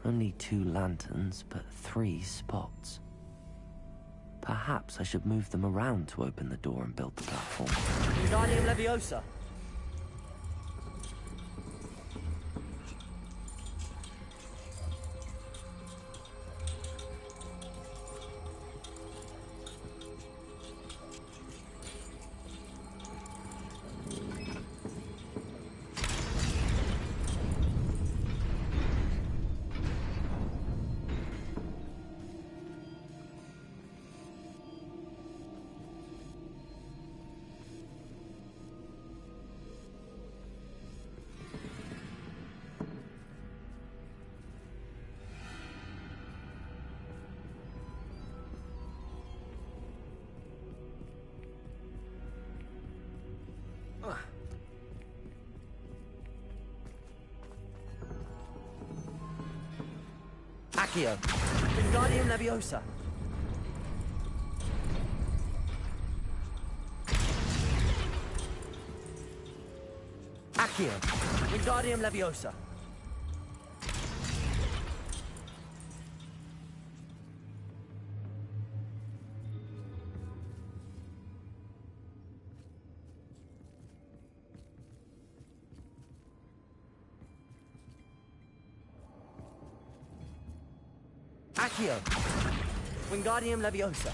Only 2 lanterns, but 3 spots. Perhaps I should move them around to open the door and build the platform. Wingardium Leviosa. Accio. Wingardium Leviosa. Accio. Wingardium Leviosa. Accio. Wingardium Leviosa.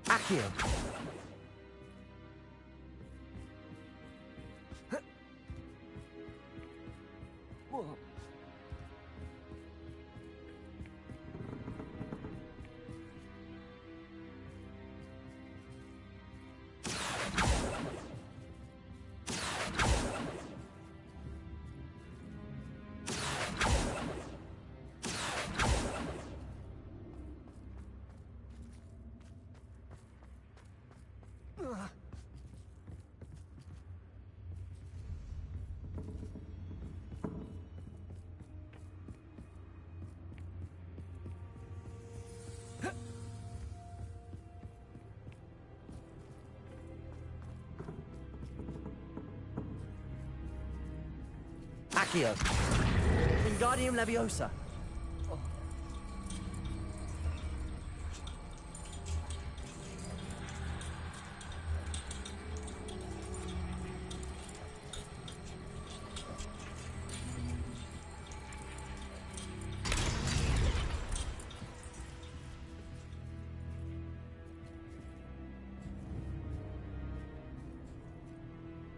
Accio. Accio. Wingardium Leviosa.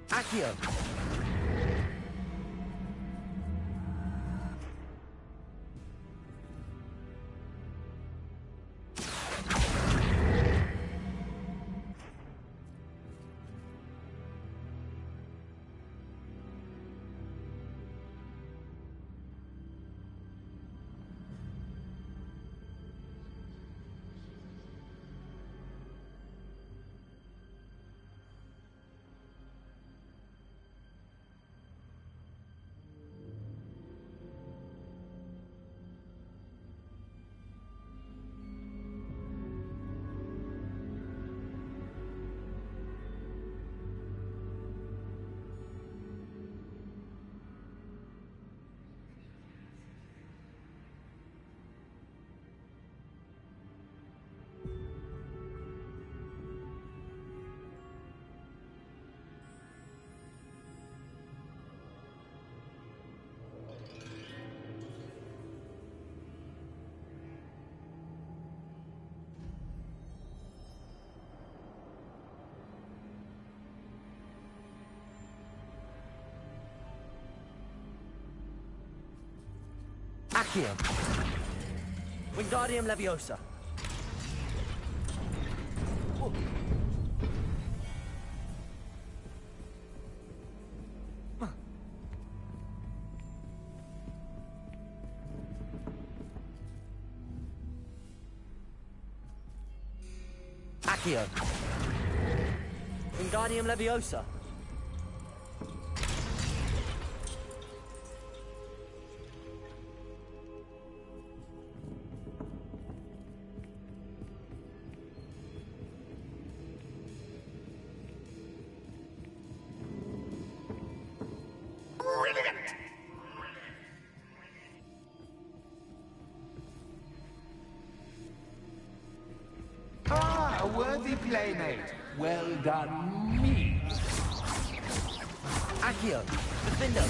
Accio. Accio. Wingardium Leviosa. Accio. Wingardium Leviosa. worthy playmate. Well done, me. Accio, defender.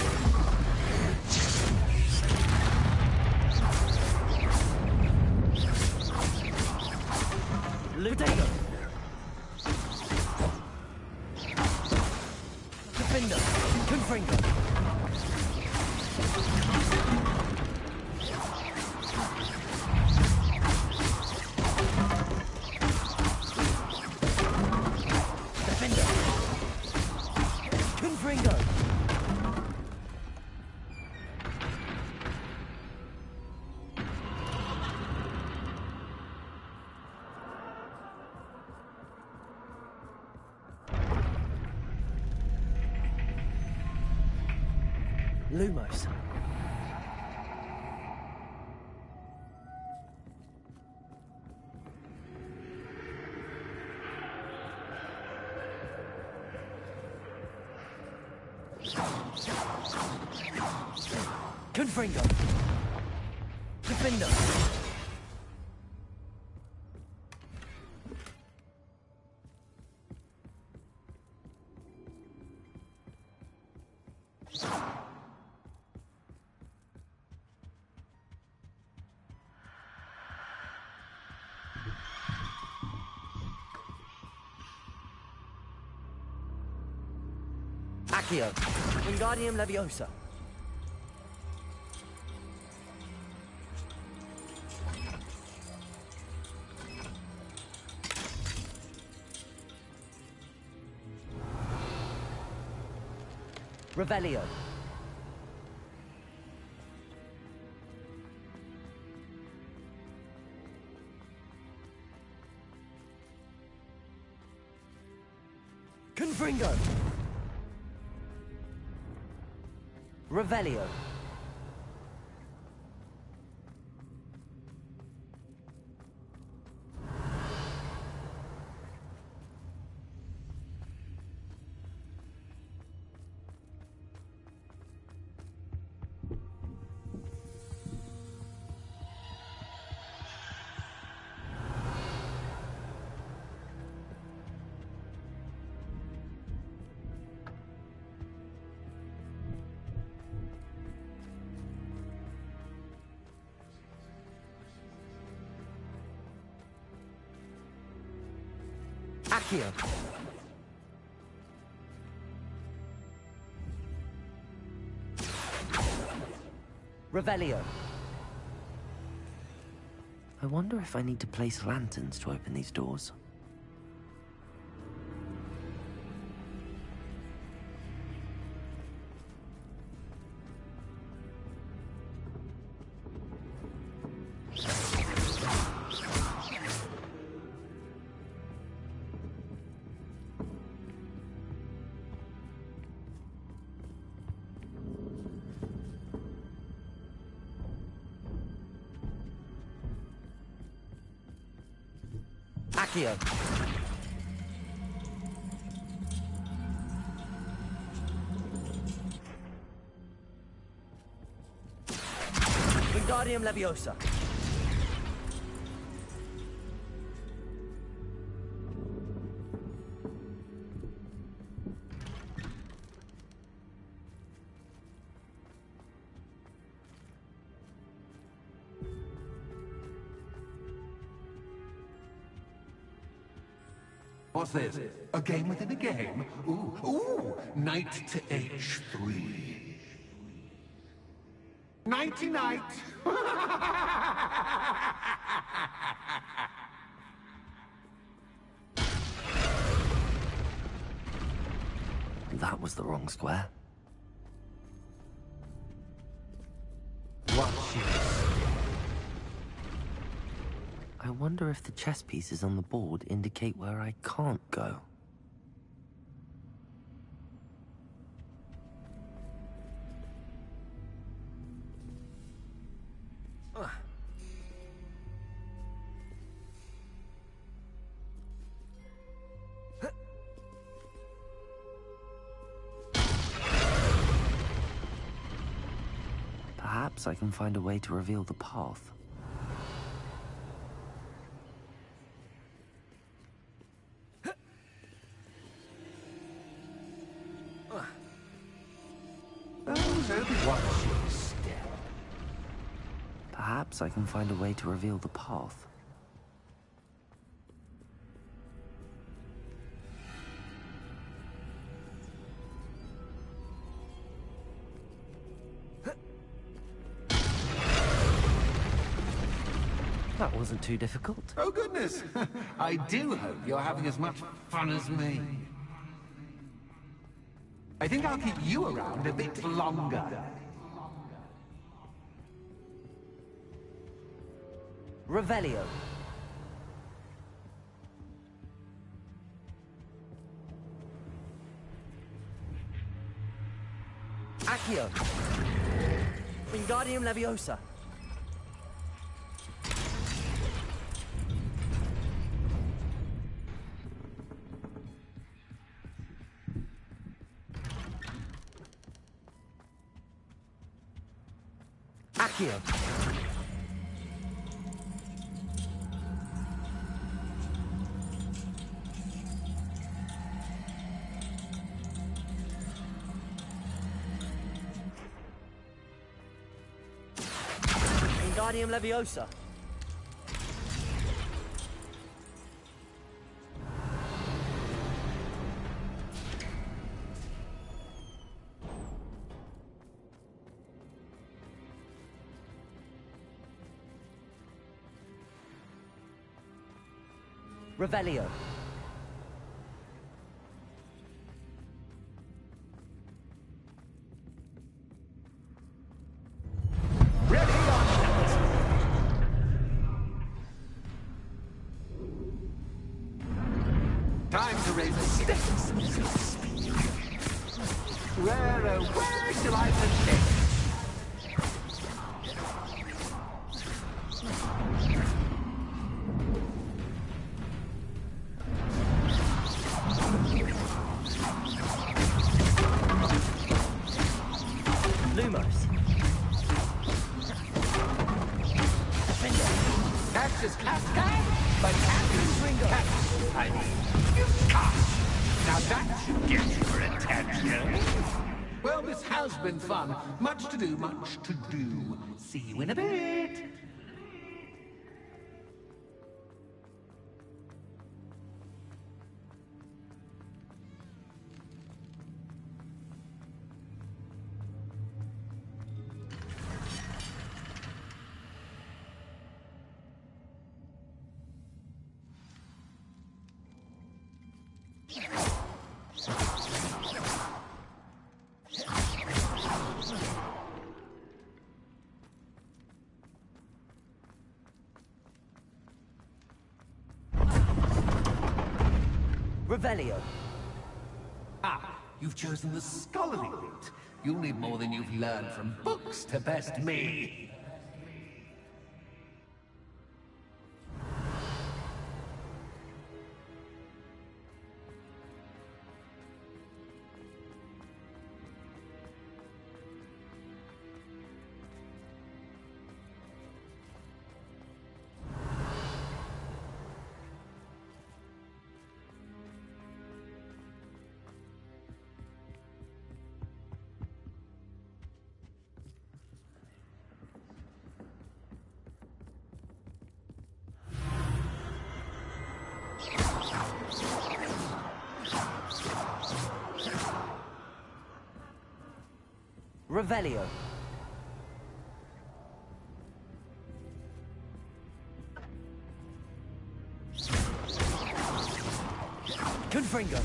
Lutego. Defender. Confringo. Defender. Confringo. Lumos. Confringo. Defender. Accio. Wingardium Leviosa. Revelio. Confringo. Revelio. Accio. Revelio. I wonder if I need to place lanterns to open these doors. Accio. Wingardium Leviosa. What's this? A game within a game? Ooh, knight to H3. Nighty-night! That was the wrong square. Watch it. I wonder if the chess pieces on the board indicate where I can't go. Perhaps I can find a way to reveal the path. Perhaps I can find a way to reveal the path. That wasn't too difficult. Oh, goodness. I do hope you're having as much fun as me. I think I'll keep you around a bit longer. Revelio. Accio. Wingardium Leviosa. Accio. Wingardium Leviosa. Revelio. Ready on that. Time to raise the stakes. Where shall I begin? Lumos. Cactus Cascade? But Cactus Ringo. I mean, you can't. Now that should get your attention. Well, this has been fun. Much to do, much to do. See you in a bit. Revelio. Ah, you've chosen the scholarly route. You'll need more than you've learned from books to best me. Revelio. Confringo.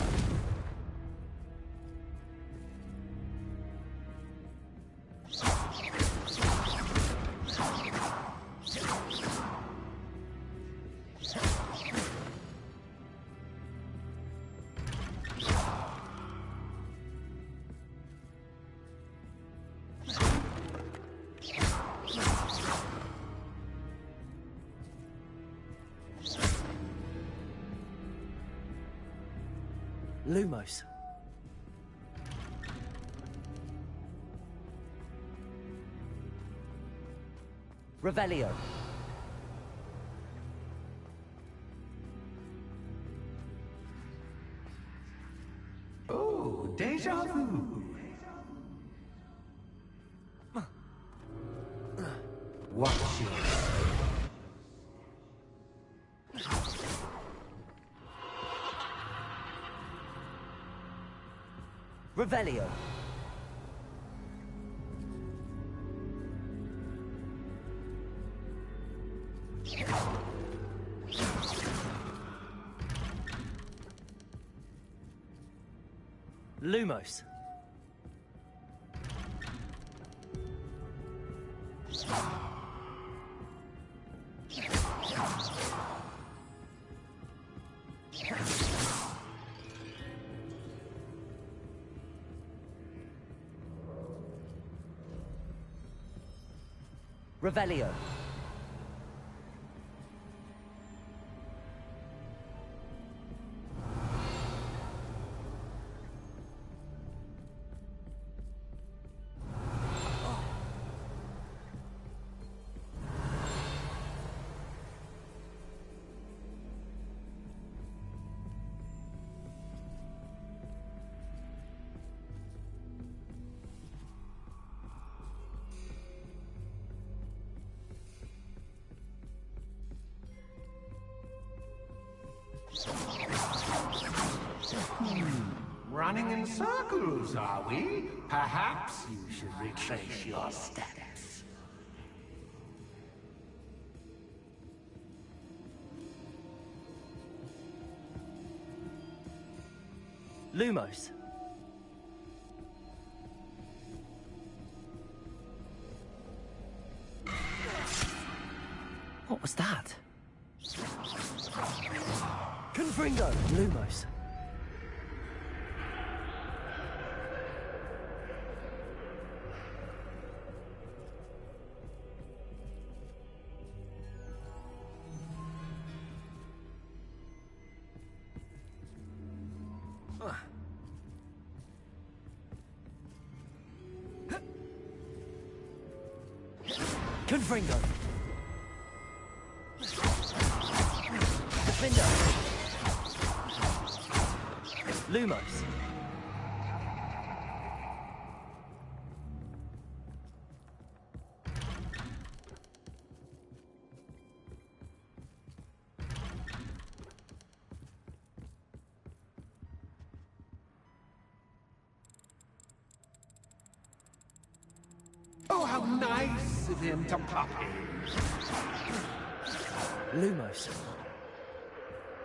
Lumos. Revelio. Oh, déjà vu. Watch your Revelio. Lumos. Revelio. Running in circles, are we? Perhaps you should retrace your steps. Lumos. What was that? Confringo. Lumos. Confringo. Defender. Lumos. Oh, how nice of him to pop in. Lumos.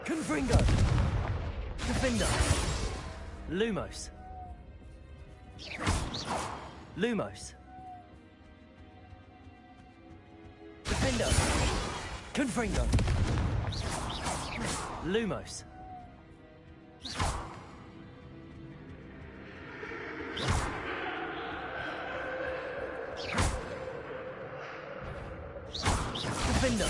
Confringo. Defender. Lumos. Lumos. Defender. Confringo. Lumos. Defender.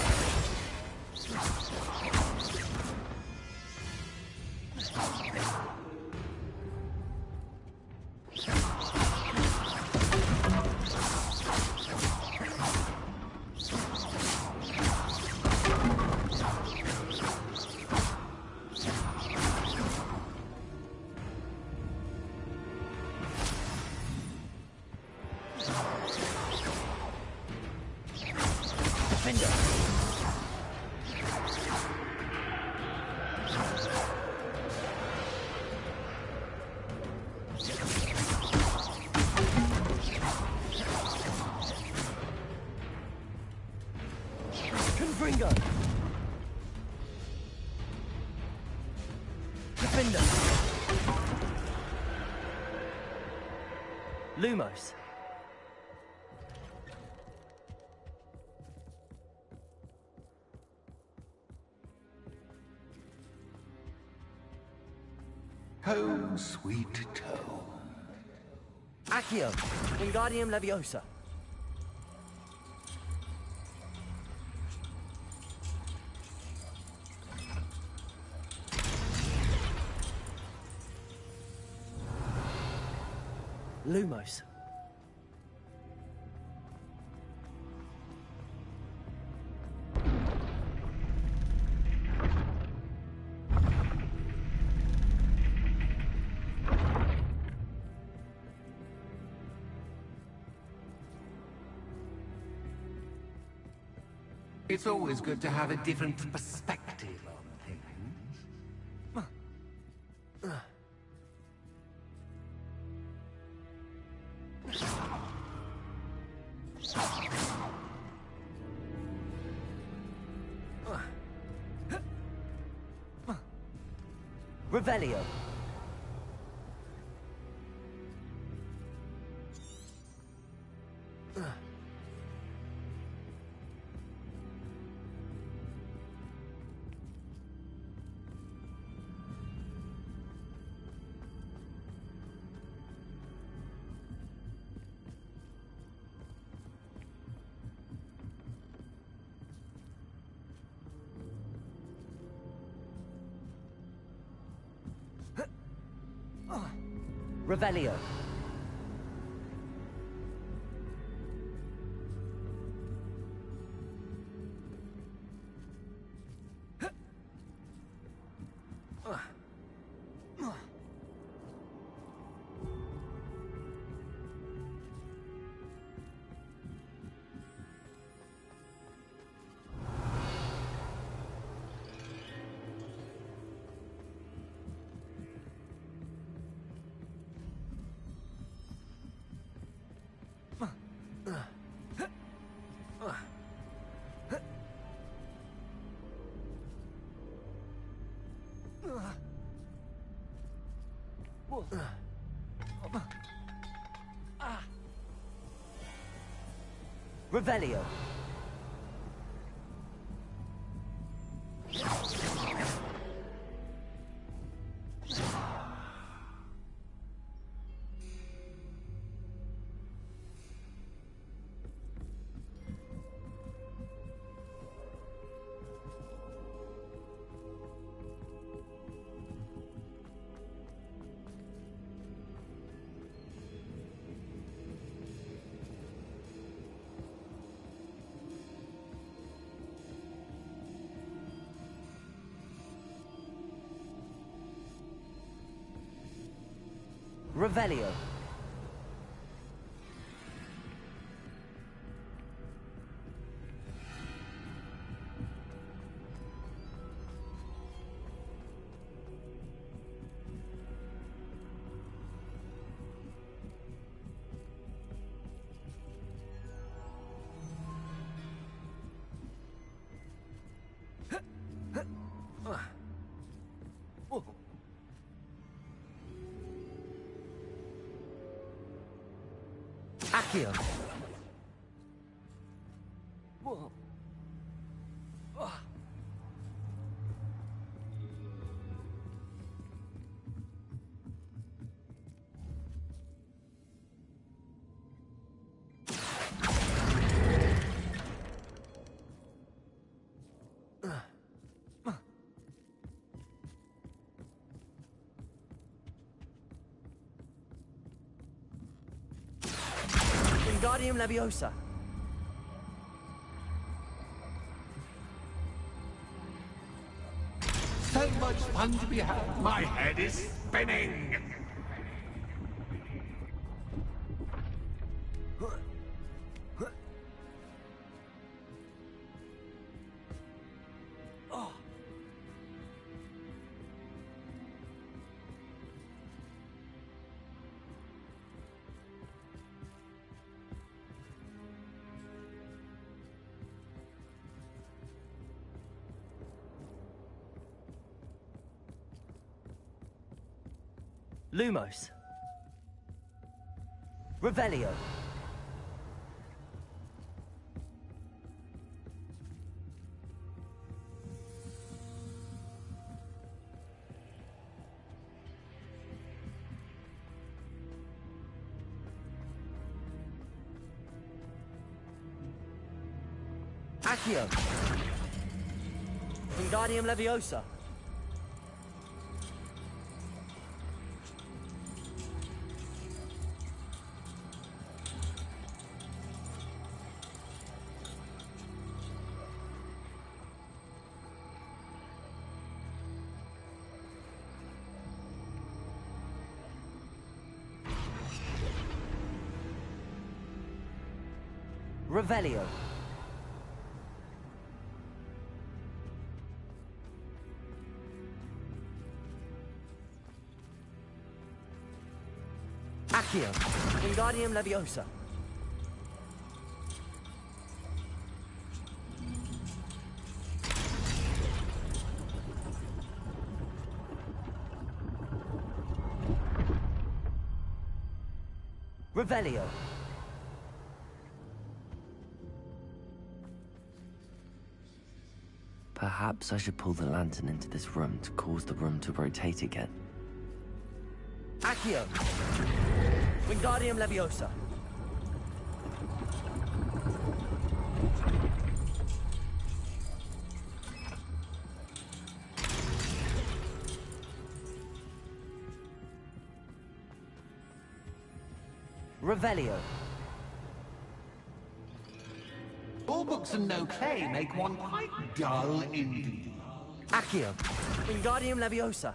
Defender. Confringo. Defender. Lumos. Home, sweet home. Accio. Wingardium Leviosa. Lumos. It's always good to have a different perspective on things. Revelio. Revelio. Revelio. Revelio. Accio. Whoa. Wingardium Leviosa. So much fun to be had. My head is spinning. Lumos. Revelio. Accio. Wingardium Leviosa. Revelio. Accio. Wingardium Leviosa. Revelio. Perhaps I should pull the lantern into this room to cause the room to rotate again. Accio. Wingardium Leviosa. Revelio. All books and no play make one quite dull indeed. Accio. Wingardium Leviosa.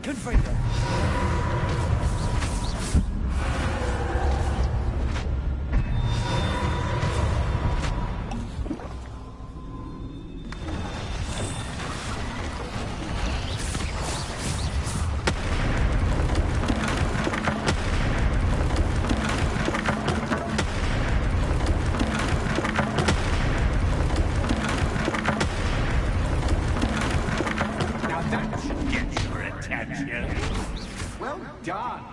Confringo. Now that should get your attention. Well done.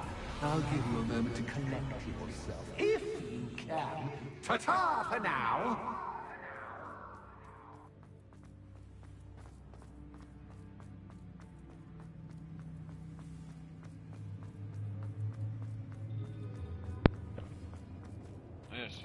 I'll give you a moment to collect yourself, if you can. Ta-ta for now. Yes.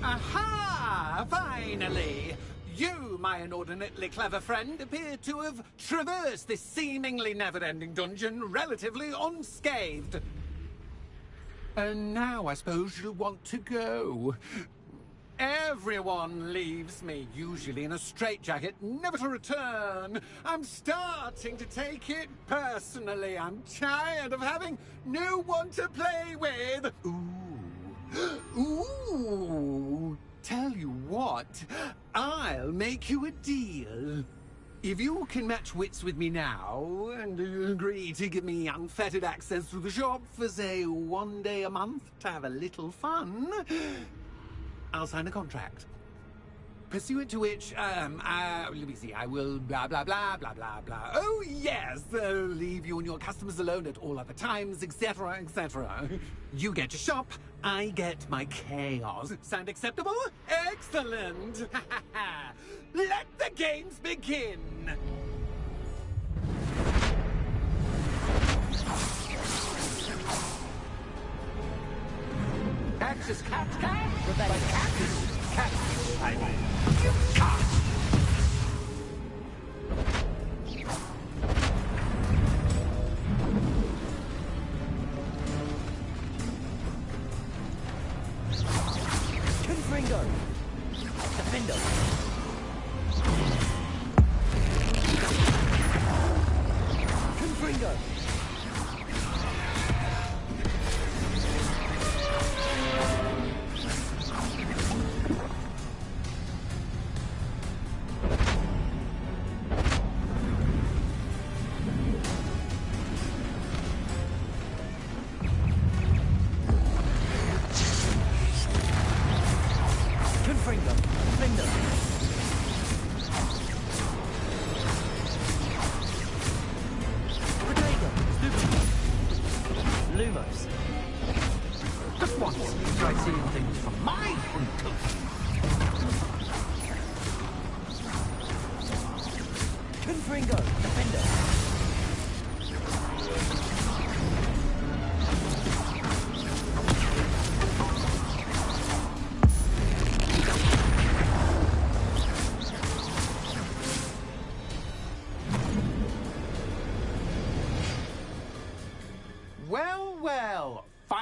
Aha! Finally! You, my inordinately clever friend, appear to have traversed this seemingly never-ending dungeon relatively unscathed. And now I suppose you'll want to go. Everyone leaves me, usually in a straitjacket, never to return. I'm starting to take it personally. I'm tired of having no one to play with. Ooh, tell you what, I'll make you a deal. If you can match wits with me now, and agree to give me unfettered access to the shop for, say, 1 day a month to have a little fun, I'll sign a contract. Pursuant to which, let me see, I will blah, blah, blah, blah, blah, blah. Oh, yes, leave you and your customers alone at all other times, etc., etc. You get your shop, I get my chaos. Sound acceptable? Excellent! Let the games begin! Axis cat cat? But cat cat. I mean, you cat. Confringo. Defendo. Confringo. Confringo. Defendo. Protego. Lumos. Just once, try seeing things from my point of view.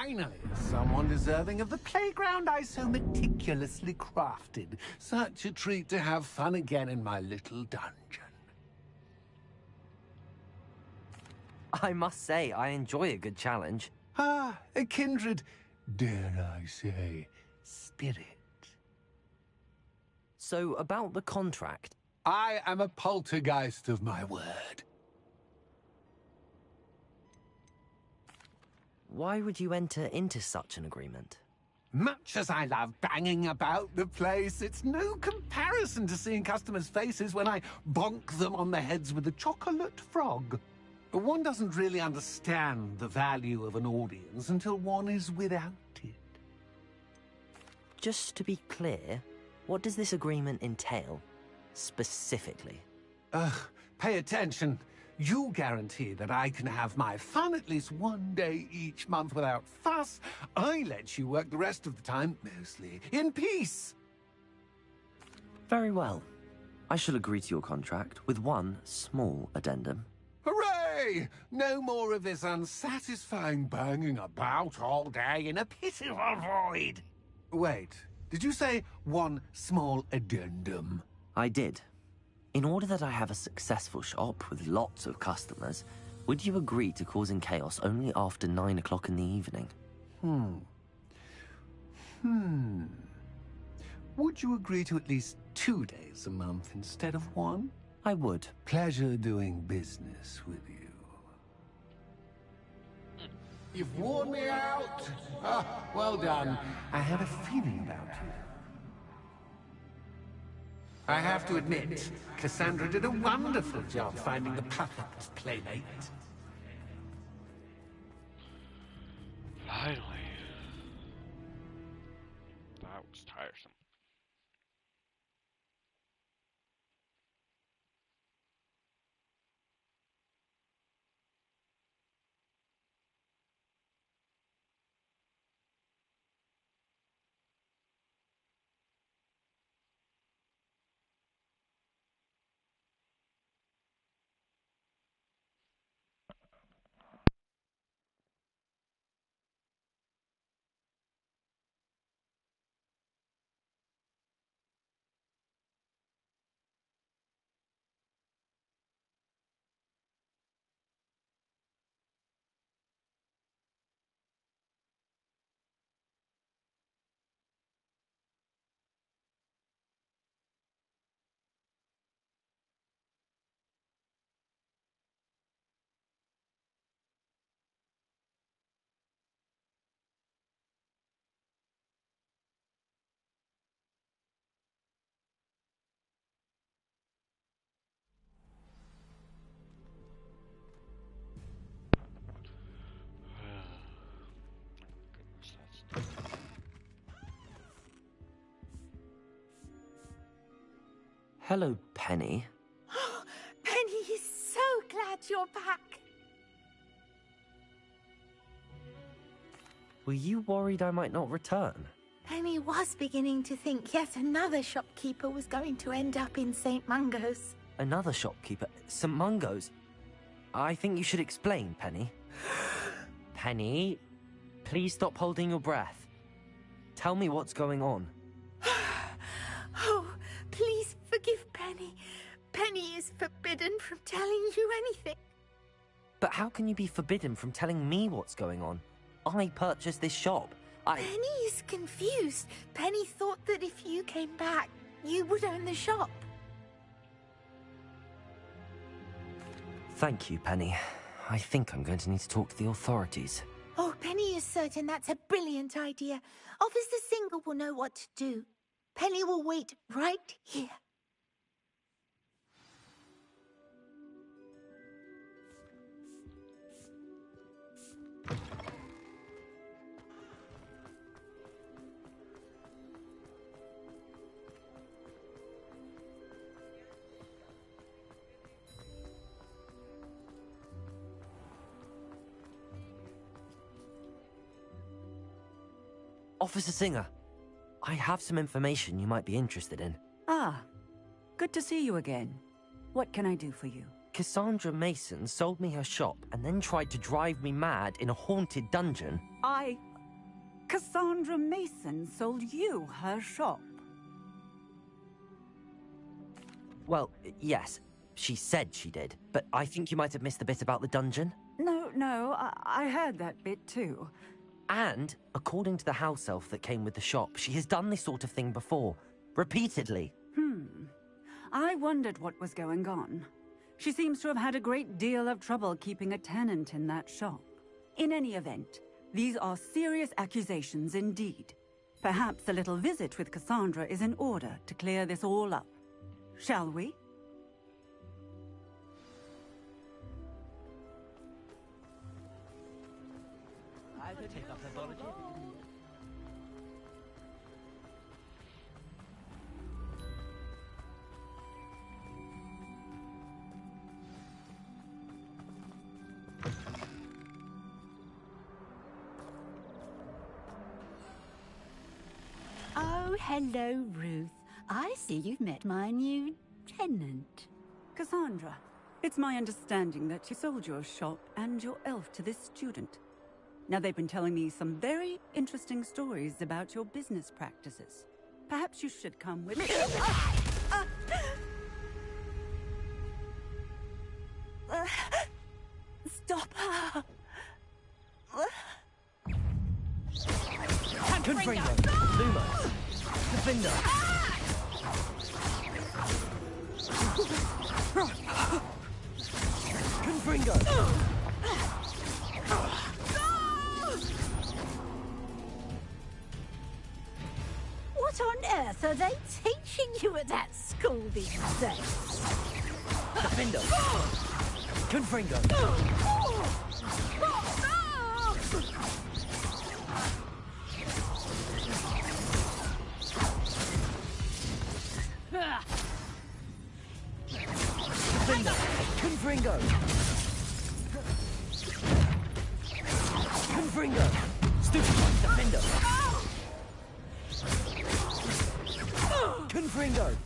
Finally, someone deserving of the playground I so meticulously crafted. Such a treat to have fun again in my little dungeon. I must say, I enjoy a good challenge. Ah, a kindred, dare I say, spirit. So, about the contract. I am a poltergeist of my word. Why would you enter into such an agreement? Much as I love banging about the place, it's no comparison to seeing customers' faces when I bonk them on the heads with a chocolate frog. One doesn't really understand the value of an audience until one is without it. Just to be clear, what does this agreement entail, specifically? Pay attention. You guarantee that I can have my fun at least one day each month without fuss. I let you work the rest of the time, mostly, in peace. Very well. I shall agree to your contract with one small addendum. Hooray! No more of this unsatisfying banging about all day in a pitiful void. Wait, did you say one small addendum? I did. In order that I have a successful shop with lots of customers, would you agree to causing chaos only after 9 o'clock in the evening? Would you agree to at least 2 days a month instead of one? I would. Pleasure doing business with you. You've worn me out. Ah, well done. I had a feeling about you. I have to admit, Cassandra did a wonderful job finding the perfect playmate. Finally. That was tiresome. Goodness, that's... Hello, Penny. Penny is so glad you're back. Were you worried I might not return? Penny was beginning to think yet another shopkeeper was going to end up in St. Mungo's. Another shopkeeper? St. Mungo's? I think you should explain, Penny. Penny, please stop holding your breath. Tell me what's going on. Oh, please forgive Penny. Penny is forbidden from telling you anything. But how can you be forbidden from telling me what's going on? I purchased this shop. Penny is confused. Penny thought that if you came back, you would own the shop. Thank you, Penny. I think I'm going to need to talk to the authorities. Oh, Penny is certain that's a brilliant idea. Officer Singer will know what to do. Penny will wait right here. Officer Singer, I have some information you might be interested in. Ah, good to see you again. What can I do for you? Cassandra Mason sold me her shop and then tried to drive me mad in a haunted dungeon. I Cassandra Mason sold you her shop. Well, yes, she said she did, but I think you might have missed the bit about the dungeon. No, I heard that bit too. And, according to the house elf that came with the shop, she has done this sort of thing before. Repeatedly. I wondered what was going on. She seems to have had a great deal of trouble keeping a tenant in that shop. In any event, these are serious accusations indeed. Perhaps a little visit with Cassandra is in order to clear this all up. Shall we? I could take up pathology if it didn't. Oh, hello, Ruth. I see you've met my new tenant. Cassandra, it's my understanding that you sold your shop and your elf to this student. Now, they've been telling me some very interesting stories about your business practices. Perhaps you should come with me. Stop her! Confringo! Lumos! Defender! Confringo! What on earth are they teaching you at that school these days? Defender! Confringo! Defender! Confringo! Confringo! Stupid Defender! Confringo!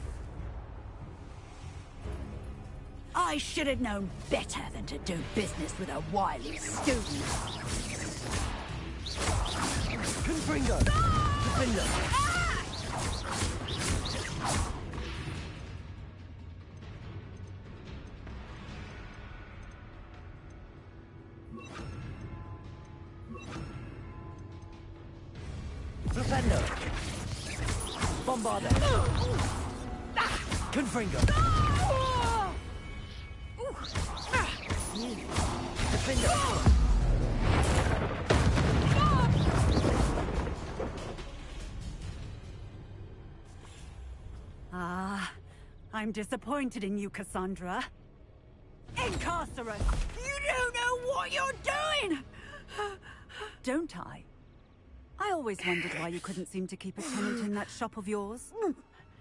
I should have known better than to do business with a wily student. Confringo! Defender! Defender! Bombarder! Confringo! Defender! I'm disappointed in you, Cassandra. Incarcerate! You don't know what you're doing! Don't I? I always wondered why you couldn't seem to keep a tenant in that shop of yours.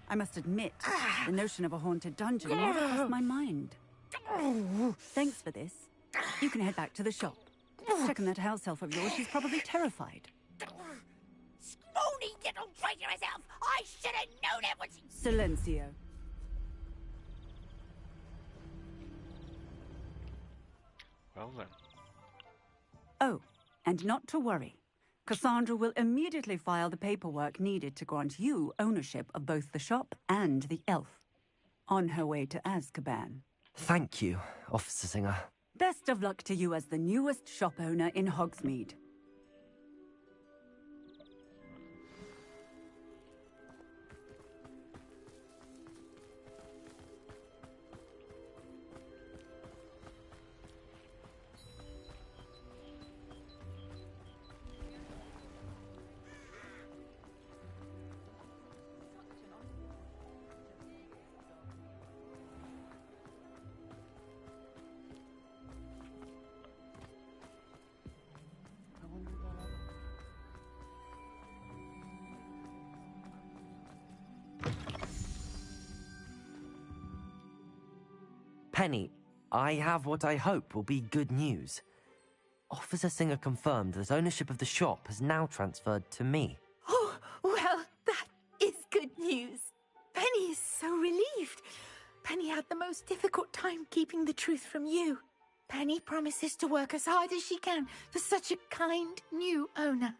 I must admit, the notion of a haunted dungeon never crossed my mind. Thanks for this. You can head back to the shop. Check on that house elf of yours, she's probably terrified. Scrawny little traitor herself! I should have known it was... Silencio. Well then. Oh, and not to worry. Cassandra will immediately file the paperwork needed to grant you ownership of both the shop and the elf. On her way to Azkaban. Thank you, Officer Singer. Best of luck to you as the newest shop owner in Hogsmeade. Penny, I have what I hope will be good news. Officer Singer confirmed that ownership of the shop has now transferred to me. Oh, well, that is good news. Penny is so relieved. Penny had the most difficult time keeping the truth from you. Penny promises to work as hard as she can for such a kind new owner.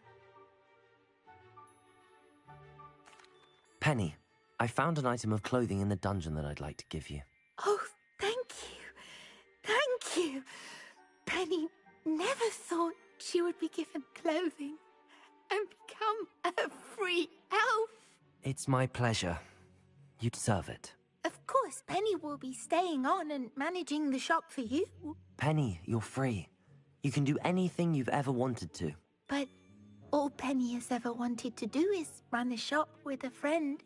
Penny, I found an item of clothing in the dungeon that I'd like to give you. Oh, thank you. Thank you. Penny never thought she would be given clothing and become a free elf. It's my pleasure. You deserve it. Of course, Penny will be staying on and managing the shop for you. Penny, you're free. You can do anything you've ever wanted to. But all Penny has ever wanted to do is run a shop with a friend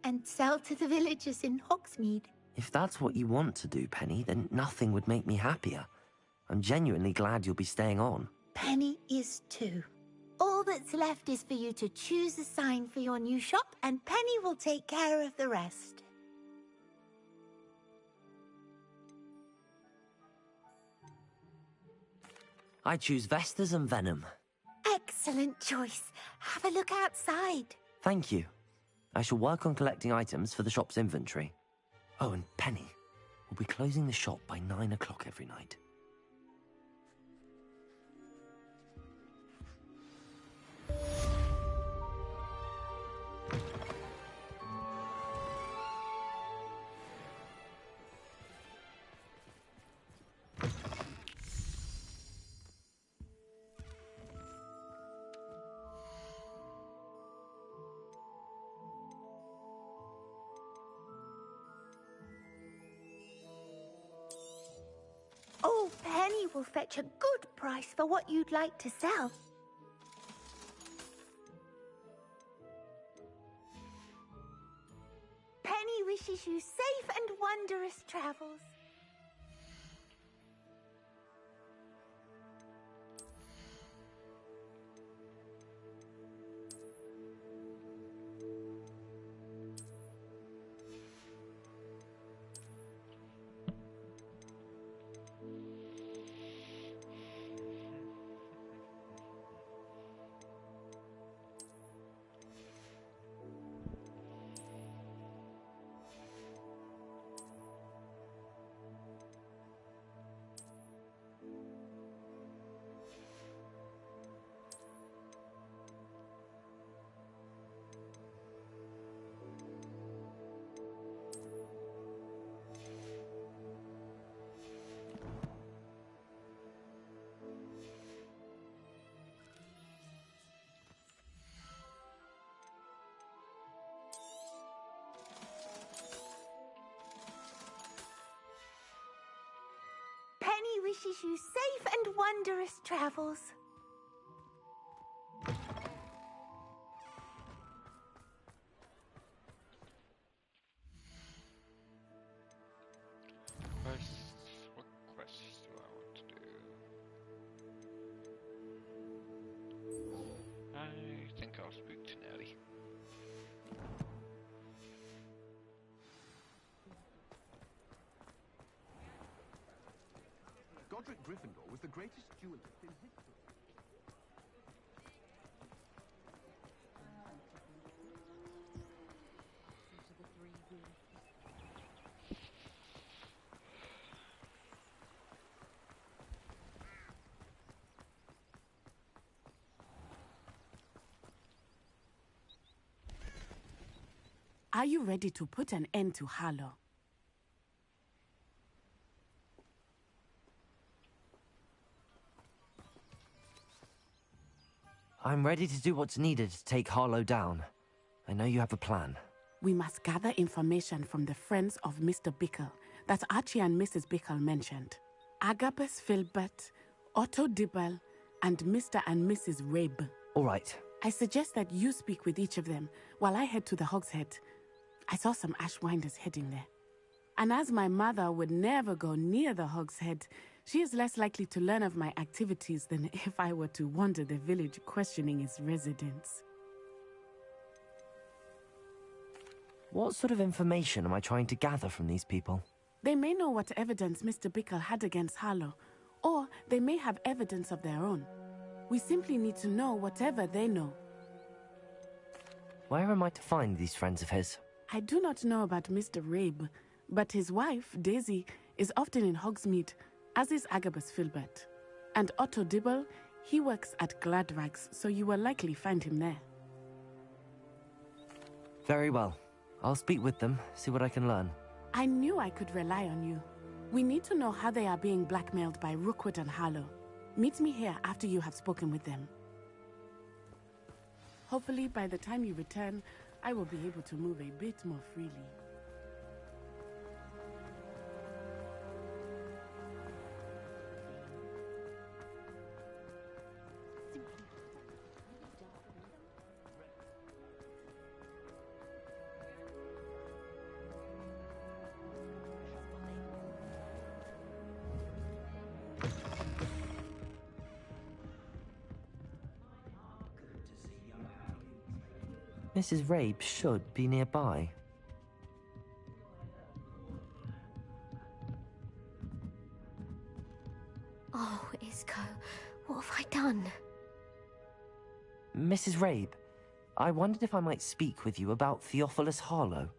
and sell to the villagers in Hogsmeade. If that's what you want to do, Penny, then nothing would make me happier. I'm genuinely glad you'll be staying on. Penny is too. All that's left is for you to choose a sign for your new shop, and Penny will take care of the rest. I choose Vestas and Venom. Excellent choice. Have a look outside. Thank you. I shall work on collecting items for the shop's inventory. Oh, and Penny, we'll be closing the shop by 9 o'clock every night. Oh, Penny will fetch a good price for what you'd like to sell. Penny wishes you safe and wondrous travels. Penny wishes you safe and wondrous travels. What quests do I want to do? I think I'll speak to Nelly. Godric Gryffindor was the greatest duelist in history. Are you ready to put an end to Harlow? I'm ready to do what's needed to take Harlow down. I know you have a plan. We must gather information from the friends of Mr. Bickle that Archie and Mrs. Bickle mentioned. Agabus Filbert, Otto Dibble, and Mr. and Mrs. Rabe. All right. I suggest that you speak with each of them while I head to the Hogshead. I saw some Ashwinders heading there. And as my mother would never go near the Hogshead, she is less likely to learn of my activities than if I were to wander the village questioning its residents. What sort of information am I trying to gather from these people? They may know what evidence Mr. Bickle had against Harlow, or they may have evidence of their own. We simply need to know whatever they know. Where am I to find these friends of his? I do not know about Mr. Rabe, but his wife, Daisy, is often in Hogsmeade, as is Agabus Filbert. And Otto Dibble, he works at Gladrags, so you will likely find him there. Very well. I'll speak with them, see what I can learn. I knew I could rely on you. We need to know how they are being blackmailed by Rookwood and Harlow. Meet me here after you have spoken with them. Hopefully, by the time you return, I will be able to move a bit more freely. Mrs. Rabe should be nearby. Oh, Isco, what have I done? Mrs. Rabe, I wondered if I might speak with you about Theophilus Harlow.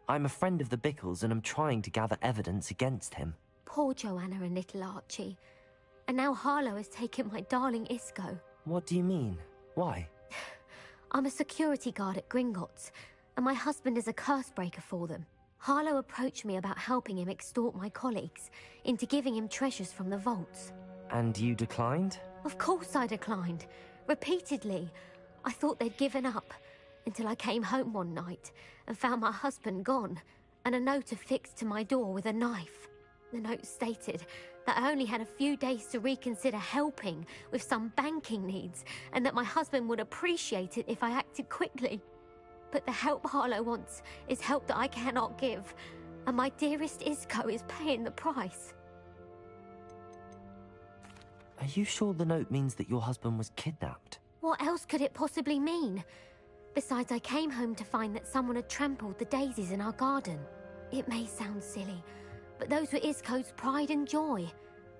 I'm a friend of the Bickles and am trying to gather evidence against him. Poor Joanna and little Archie. And now Harlow has taken my darling Isco. What do you mean? Why? I'm a security guard at Gringotts, and my husband is a curse breaker for them. Harlow approached me about helping him extort my colleagues into giving him treasures from the vaults. And you declined? Of course I declined. Repeatedly. I thought they'd given up, until I came home one night and found my husband gone, and a note affixed to my door with a knife. The note stated that I only had a few days to reconsider helping with some banking needs, and that my husband would appreciate it if I acted quickly. But the help Harlow wants is help that I cannot give, and my dearest Isco is paying the price. Are you sure the note means that your husband was kidnapped? What else could it possibly mean? Besides, I came home to find that someone had trampled the daisies in our garden. It may sound silly, but those were Isco's pride and joy.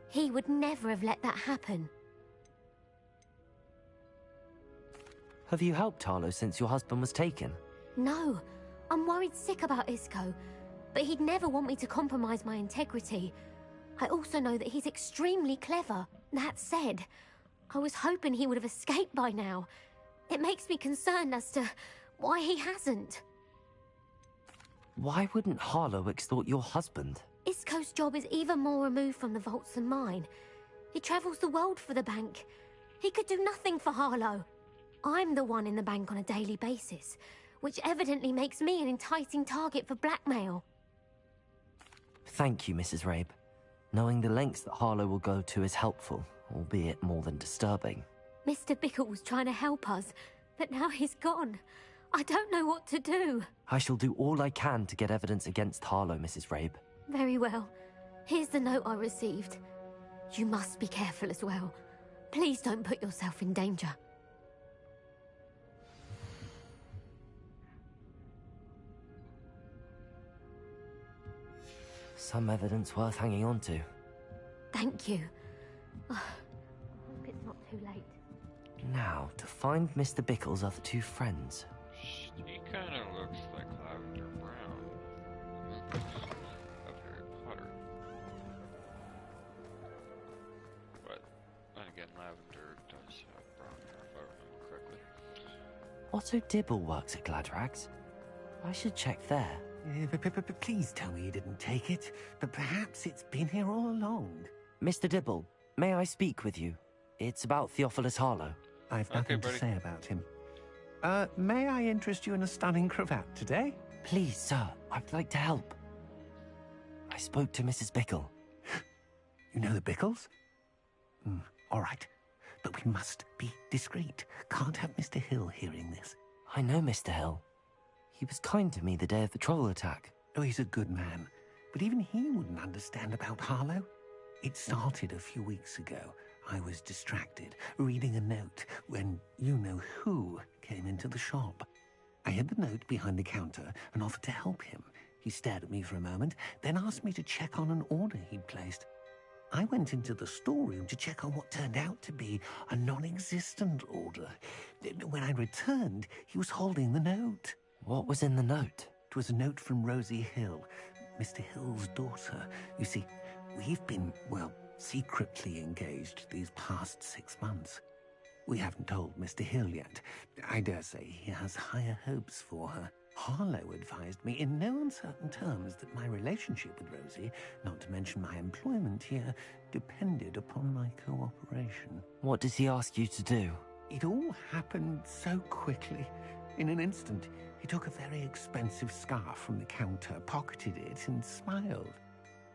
He would never have let that happen. Have you helped Harlow since your husband was taken? No, I'm worried sick about Isco, but he'd never want me to compromise my integrity. I also know that he's extremely clever. That said, I was hoping he would have escaped by now. It makes me concerned as to why he hasn't. Why wouldn't Harlow extort your husband? Isco's job is even more removed from the vaults than mine. He travels the world for the bank. He could do nothing for Harlow. I'm the one in the bank on a daily basis, which evidently makes me an enticing target for blackmail. Thank you, Mrs. Rabe. Knowing the lengths that Harlow will go to is helpful, albeit more than disturbing. Mr. Bickle was trying to help us, but now he's gone. I don't know what to do. I shall do all I can to get evidence against Harlow, Mrs. Rabe. Very well. Here's the note I received. You must be careful as well. Please don't put yourself in danger. Some evidence worth hanging on to. Thank you. I hope it's not too late. Now, to find Mr. Bickle's other two friends. He kind of looks like Lavender Brown. Of Harry Potter. But, then again, Lavender does have brown hair, if I remember correctly. Otto Dibble works at Gladrags. I should check there. Please tell me you didn't take it, but perhaps it's been here all along. Mr. Dibble, may I speak with you? It's about Theophilus Harlow. I've nothing to say about him. May I interest you in a stunning cravat today? Please, sir, I'd like to help. I spoke to Mrs. Bickle. You know the Bickles? All right, but we must be discreet. Can't have Mr. Hill hearing this. I know Mr. Hill. He was kind to me the day of the troll attack. Oh, he's a good man, but even he wouldn't understand about Harlow. It started a few weeks ago. I was distracted, reading a note, when you-know-who came into the shop. I hid the note behind the counter and offered to help him. He stared at me for a moment, then asked me to check on an order he'd placed. I went into the storeroom to check on what turned out to be a non-existent order. When I returned, he was holding the note. What was in the note? It was a note from Rosie Hill, Mr. Hill's daughter. You see, we've been, well, secretly engaged these past 6 months. We haven't told Mr. Hill yet. I dare say he has higher hopes for her. Harlow advised me in no uncertain terms that my relationship with Rosie, not to mention my employment here, depended upon my cooperation. What does he ask you to do? It all happened so quickly. In an instant, he took a very expensive scarf from the counter, pocketed it, and smiled.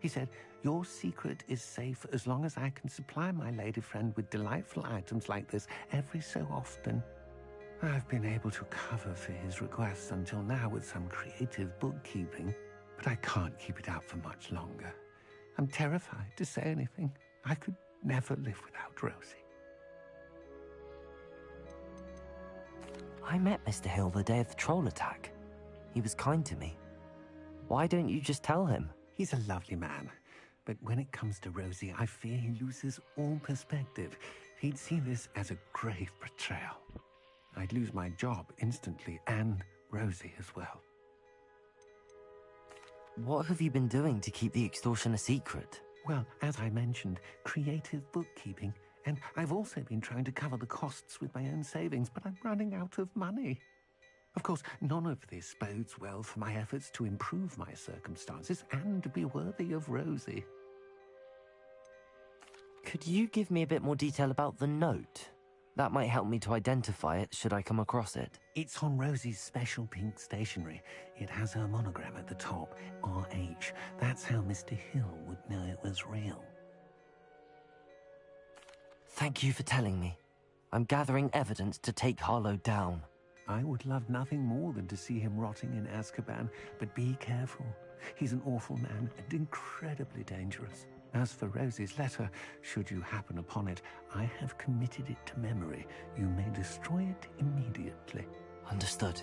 He said, "Your secret is safe as long as I can supply my lady friend with delightful items like this every so often." I've been able to cover for his requests until now with some creative bookkeeping, but I can't keep it up for much longer. I'm terrified to say anything. I could never live without Rosie. I met Mr. Hill the day of the troll attack. He was kind to me. Why don't you just tell him? He's a lovely man, but when it comes to Rosie, I fear he loses all perspective. He'd see this as a grave betrayal. I'd lose my job instantly, and Rosie as well. What have you been doing to keep the extortion a secret? Well, as I mentioned, creative bookkeeping, and I've also been trying to cover the costs with my own savings, but I'm running out of money. Of course, none of this bodes well for my efforts to improve my circumstances and be worthy of Rosie. Could you give me a bit more detail about the note? That might help me to identify it should I come across it. It's on Rosie's special pink stationery. It has her monogram at the top, RH. That's how Mr. Hill would know it was real. Thank you for telling me. I'm gathering evidence to take Harlow down. I would love nothing more than to see him rotting in Azkaban, but be careful. He's an awful man and incredibly dangerous. As for Rosie's letter, should you happen upon it, I have committed it to memory. You may destroy it immediately. Understood.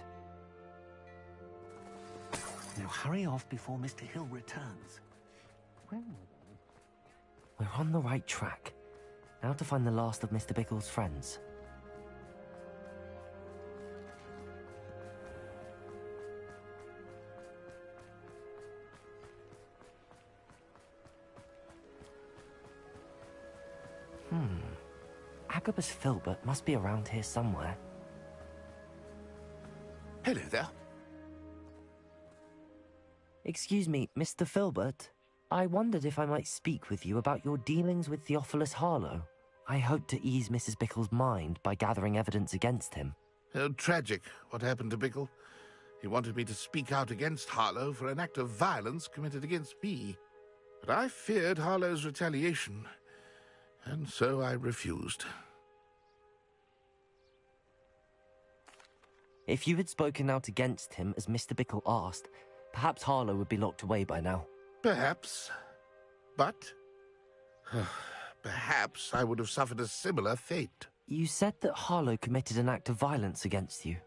Now hurry off before Mr. Hill returns. We're on the right track. Now to find the last of Mr. Bickle's friends. Agabus Filbert must be around here somewhere. Hello there. Excuse me, Mr. Filbert. I wondered if I might speak with you about your dealings with Theophilus Harlow. I hope to ease Mrs. Bickle's mind by gathering evidence against him. Oh, tragic what happened to Bickle. He wanted me to speak out against Harlow for an act of violence committed against me. But I feared Harlow's retaliation, and so I refused. If you had spoken out against him as Mr. Bickle asked, perhaps Harlow would be locked away by now. Perhaps. But perhaps I would have suffered a similar fate. You said that Harlow committed an act of violence against you.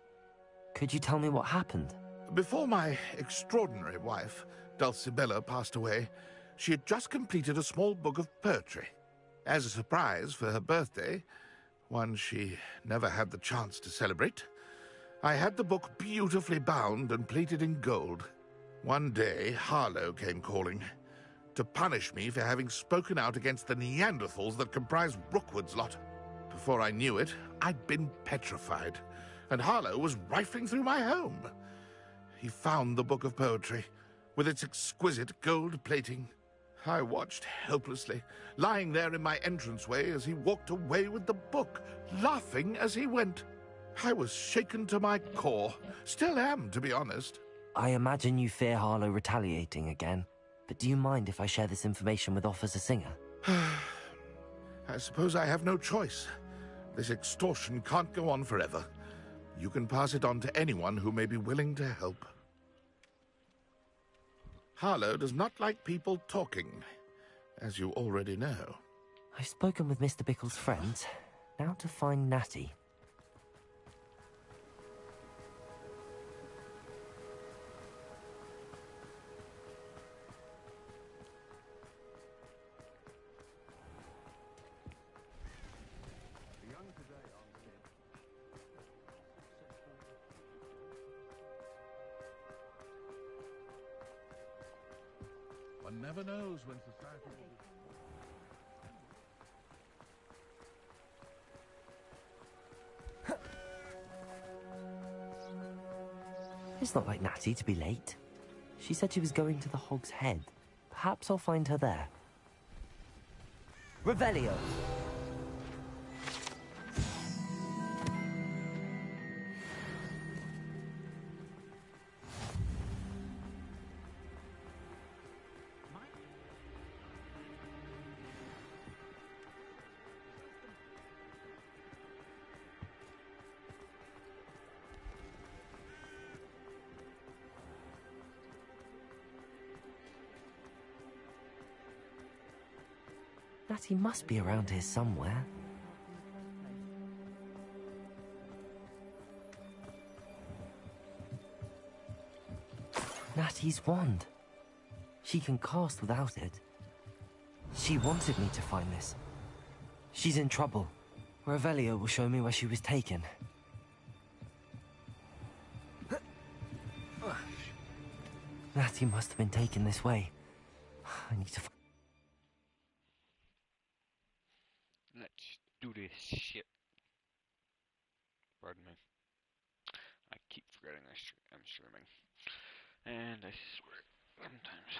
Could you tell me what happened? Before my extraordinary wife, Dulcibella, passed away, she had just completed a small book of poetry. As a surprise for her birthday, one she never had the chance to celebrate, I had the book beautifully bound and plated in gold. One day, Harlow came calling to punish me for having spoken out against the Neanderthals that comprise Rookwood's lot. Before I knew it, I'd been petrified, and Harlow was rifling through my home. He found the book of poetry, with its exquisite gold plating. I watched helplessly, lying there in my entranceway as he walked away with the book, laughing as he went. I was shaken to my core. Still am, to be honest. I imagine you fear Harlow retaliating again, but do you mind if I share this information with Officer Singer? I suppose I have no choice. This extortion can't go on forever. You can pass it on to anyone who may be willing to help. Harlow does not like people talking, as you already know. I've spoken with Mr. Bickle's friends. Now to find Natty. One never knows when society will be... It's not like Natty to be late. She said she was going to the Hog's Head. Perhaps I'll find her there. Revelio! Natty must be around here somewhere. Natty's wand. She can cast without it. She wanted me to find this. She's in trouble. Revelio will show me where she was taken. Natty must have been taken this way. I need to find... Let's do this shit. Pardon me. I keep forgetting I'm streaming. And I swear, sometimes.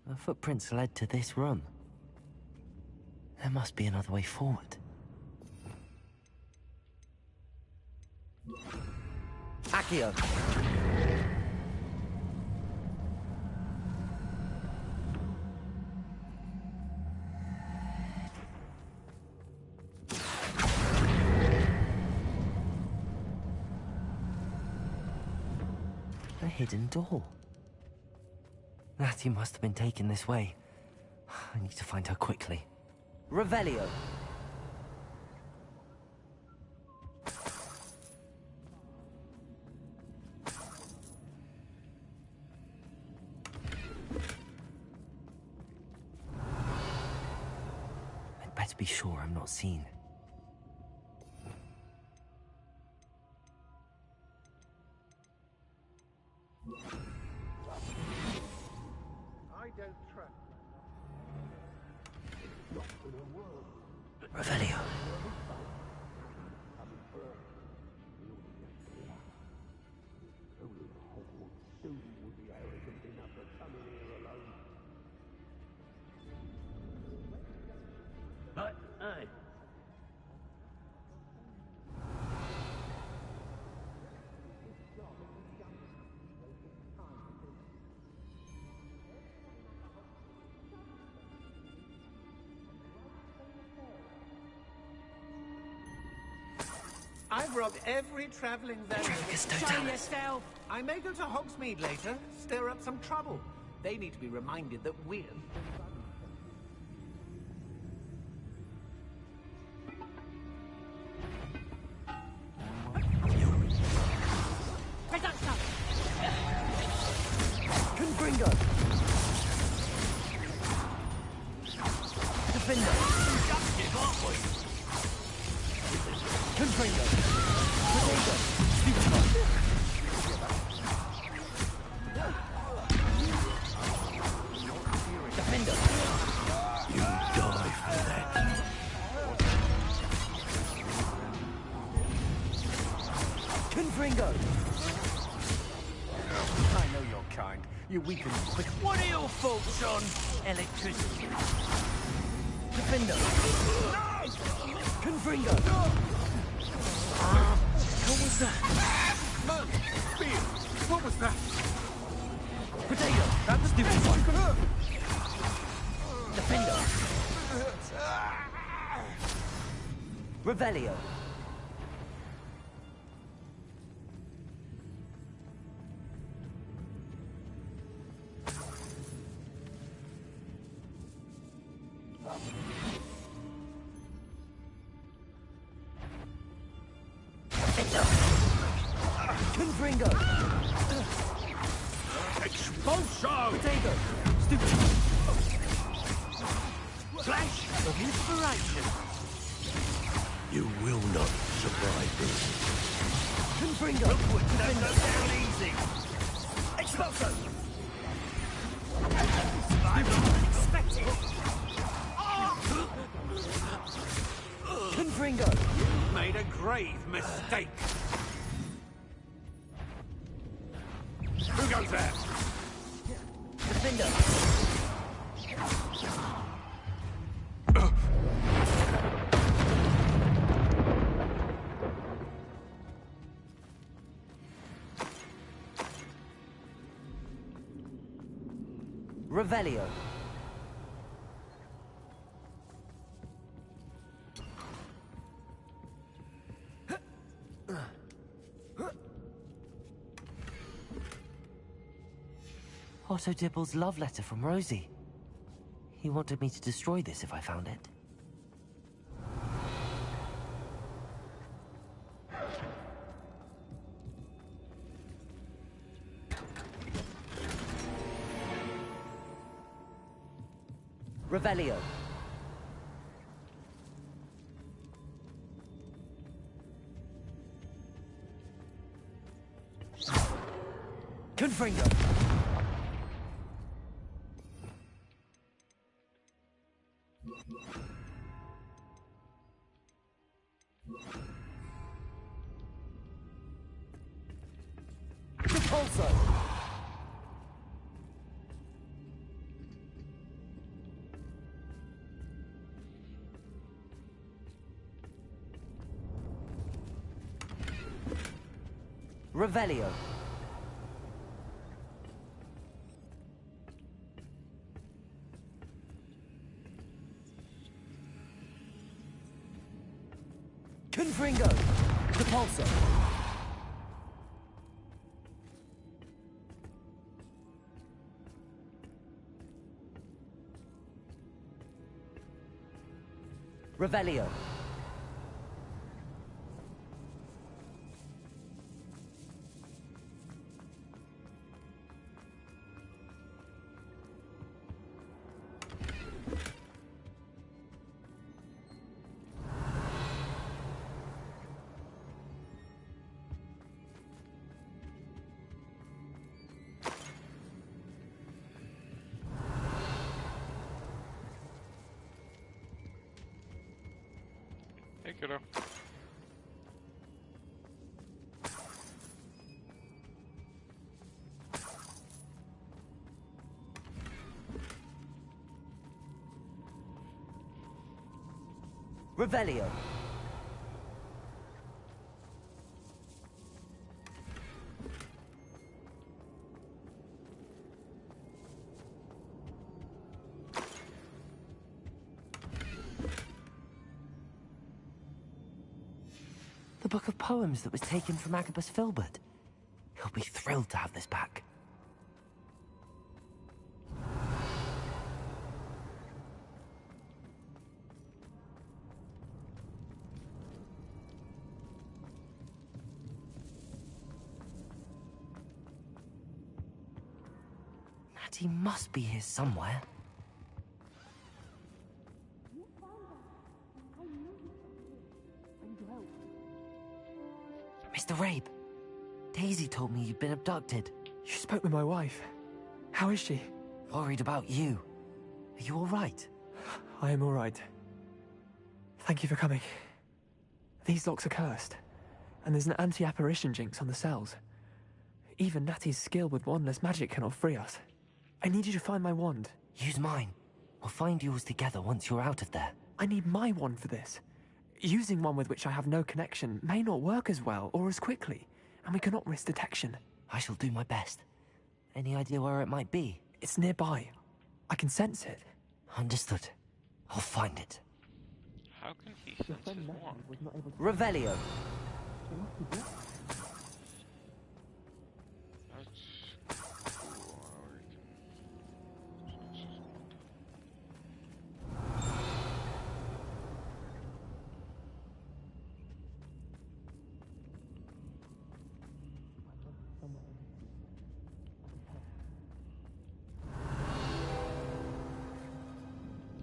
The footprints led to this room. There must be another way forward. Accio! A hidden door. Natty must have been taken this way. I need to find her quickly. Revelio! I'd better be sure I'm not seen. I don't trust. Revelio. Aye. I've robbed every traveling vendor. Show yourself! I may go to Hogsmeade later, stir up some trouble. They need to be reminded that we're... Confringo! Defender! Confringo! Potato! Stupefy! Defender! You die for that. Confringo! I know you're kind. You weaken quick. What are your faults, John? Electricity. Defender! Confringo! What was that? Man! Spear! What was that? Potato! That was stupid. Defender! Revelio! Confringo! Expulso! Potato! Stupid! Flash of inspiration! You will not survive this. Confringo! Don't go down easy! Expulso! Confringo! You've made a grave mistake. Who goes there? Defender! Revelio. Otto Dibble's love letter from Rosie. He wanted me to destroy this if I found it. Revelio. Confringo. Repulso. Revelio. Confringo. Repulso. Revelio. Hey, kiddo. Revelio. The book of poems that was taken from Agabus Filbert. He'll be thrilled to have this back. Natty must be here somewhere. Mr. Rabe, Daisy told me you'd been abducted. You spoke with my wife. How is she? Worried about you. Are you all right? I am all right. Thank you for coming. These locks are cursed, and there's an anti-apparition jinx on the cells. Even Natty's skill with wandless magic cannot free us. I need you to find my wand. Use mine. We'll find yours together once you're out of there. I need my wand for this. Using one with which I have no connection may not work as well or as quickly, and we cannot risk detection. I shall do my best. Any idea where it might be? It's nearby. I can sense it. Understood. I'll find it. How can he sense his wand? Revelio. That's cool. How we can sense his wand.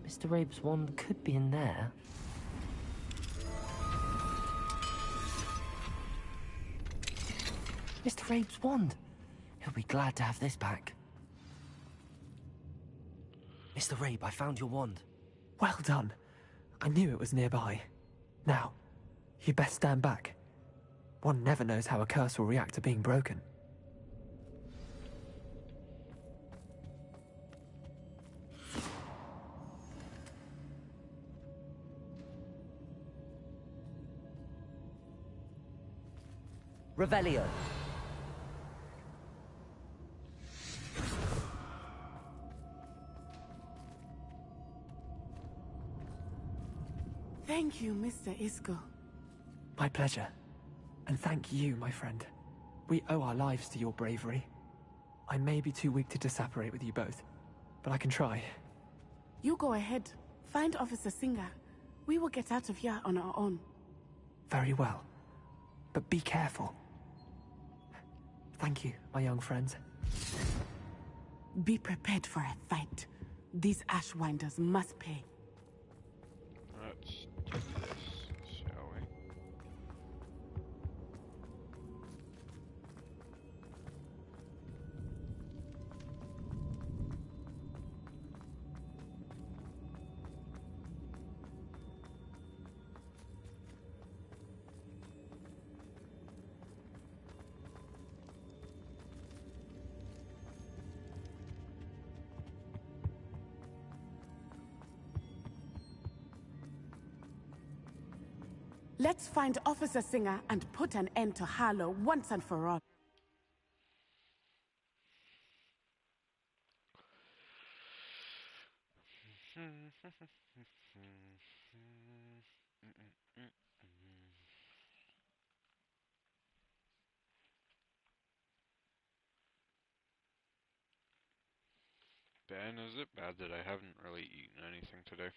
Mr. Rabe's wand could be in there. Mr. Rabe's wand. He'll be glad to have this back. Mr. Rabe, I found your wand. Well done. I knew it was nearby. Now, you best stand back. One never knows how a curse will react to being broken. Revelio. Thank you, Mr. Isco. My pleasure. And thank you, my friend. We owe our lives to your bravery. I may be too weak to disapparate with you both, but I can try. You go ahead. Find Officer Singer. We will get out of here on our own. Very well. But be careful. Thank you, my young friends. Be prepared for a fight. These Ashwinders must pay. Let's do this, shall we? Let's find Officer Singer and put an end to Harlow once and for all. Ben, is it bad that I haven't really eaten anything today?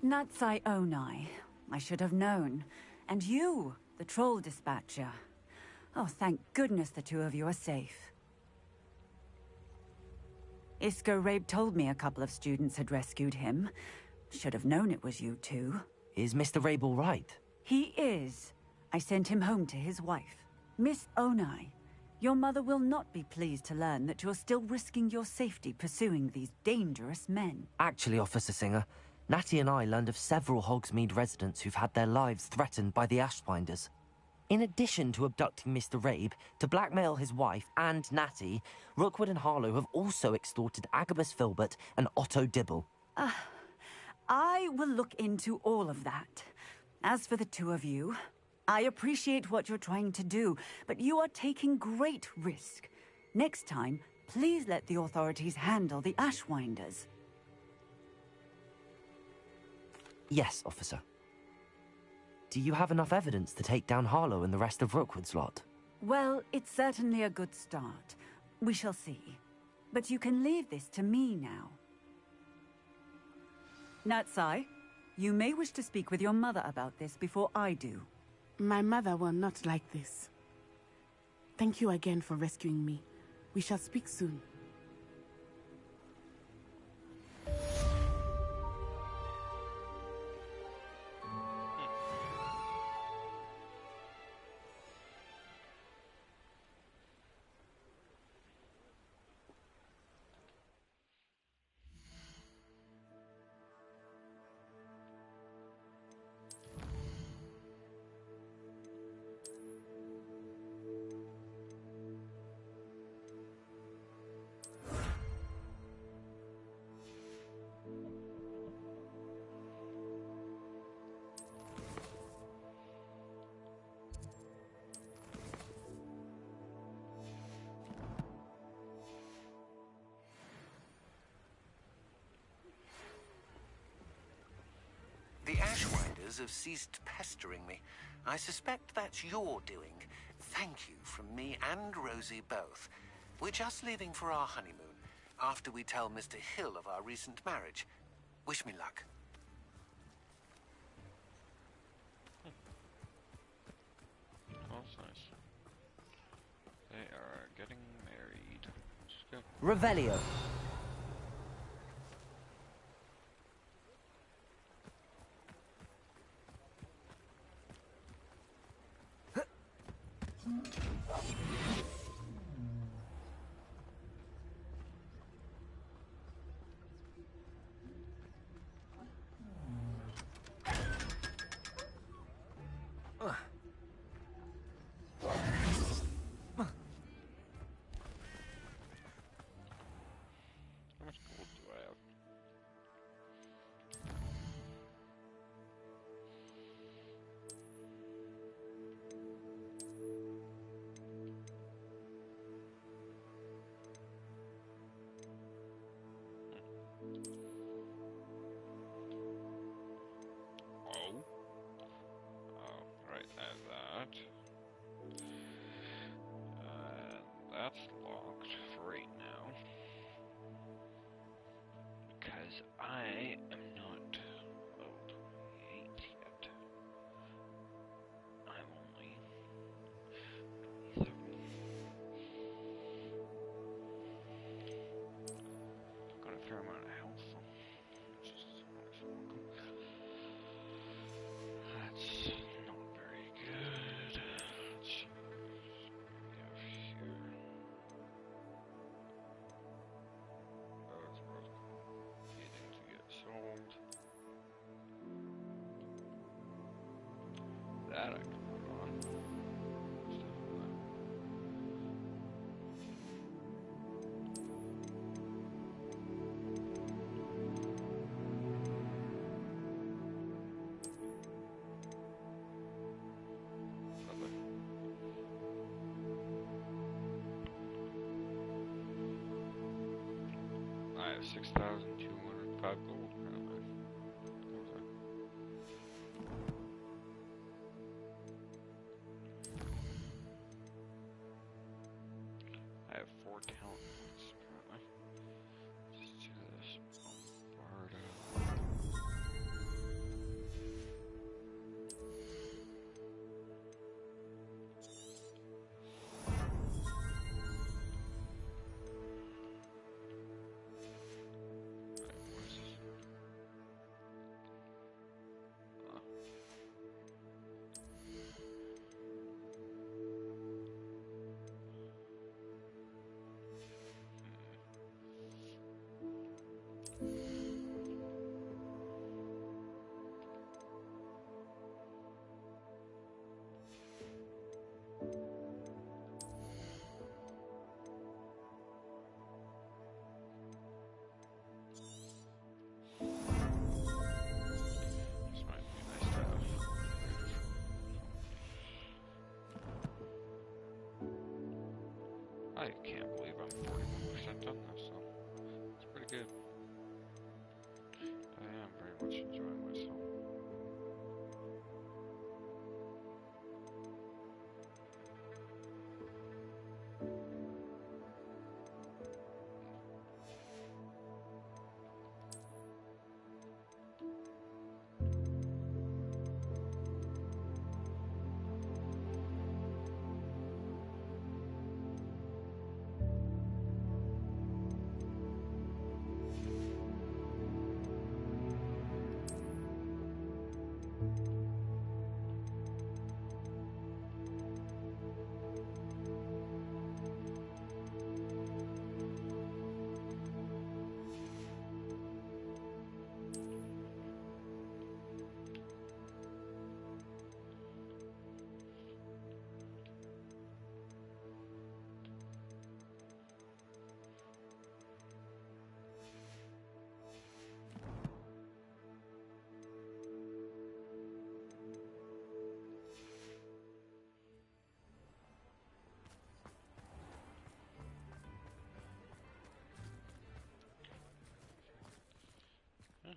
Natsai Onai. I should have known. And you, the troll dispatcher. Oh, thank goodness the two of you are safe. Isco Rabe told me a couple of students had rescued him. Should have known it was you two. Is Mr. Rabe all right? He is. I sent him home to his wife. Miss Onai, your mother will not be pleased to learn that you're still risking your safety pursuing these dangerous men. Actually, Officer Singer, Natty and I learned of several Hogsmeade residents who've had their lives threatened by the Ashwinders. In addition to abducting Mr. Rabe, to blackmail his wife and Natty, Rookwood and Harlow have also extorted Agabus Filbert and Otto Dibble. I will look into all of that. As for the two of you, I appreciate what you're trying to do, but you are taking great risk. Next time, please let the authorities handle the Ashwinders. Yes, officer. Do you have enough evidence to take down Harlow and the rest of Rookwood's lot? Well, it's certainly a good start. We shall see. But you can leave this to me now. Natsai, you may wish to speak with your mother about this before I do. My mother will not like this. Thank you again for rescuing me. We shall speak soon. The Ashwinders have ceased pestering me. I suspect that's your doing. Thank you from me and Rosie both. We're just leaving for our honeymoon, after we tell Mr. Hill of our recent marriage. Wish me luck. That's nice. They are getting married. Let's go. Revelio. How much gold do I have? Oh. Oh, right, I have that. That's locked for right now. Because I am not level 28 yet. I'm only 27. Got a fair amount of health, which is welcome. That's not very good. Let's see what we have here. Oh, it's both needing to get sold. That I can put on. Stuff like that. Lovely. I have 6,205 gold currently. Okay. I have 4 talent points currently. Let's do this. Bombardo. Right, what is this? This might be nice to have. I can't believe I'm 41% done this, so it's pretty good. I am very much enjoying myself.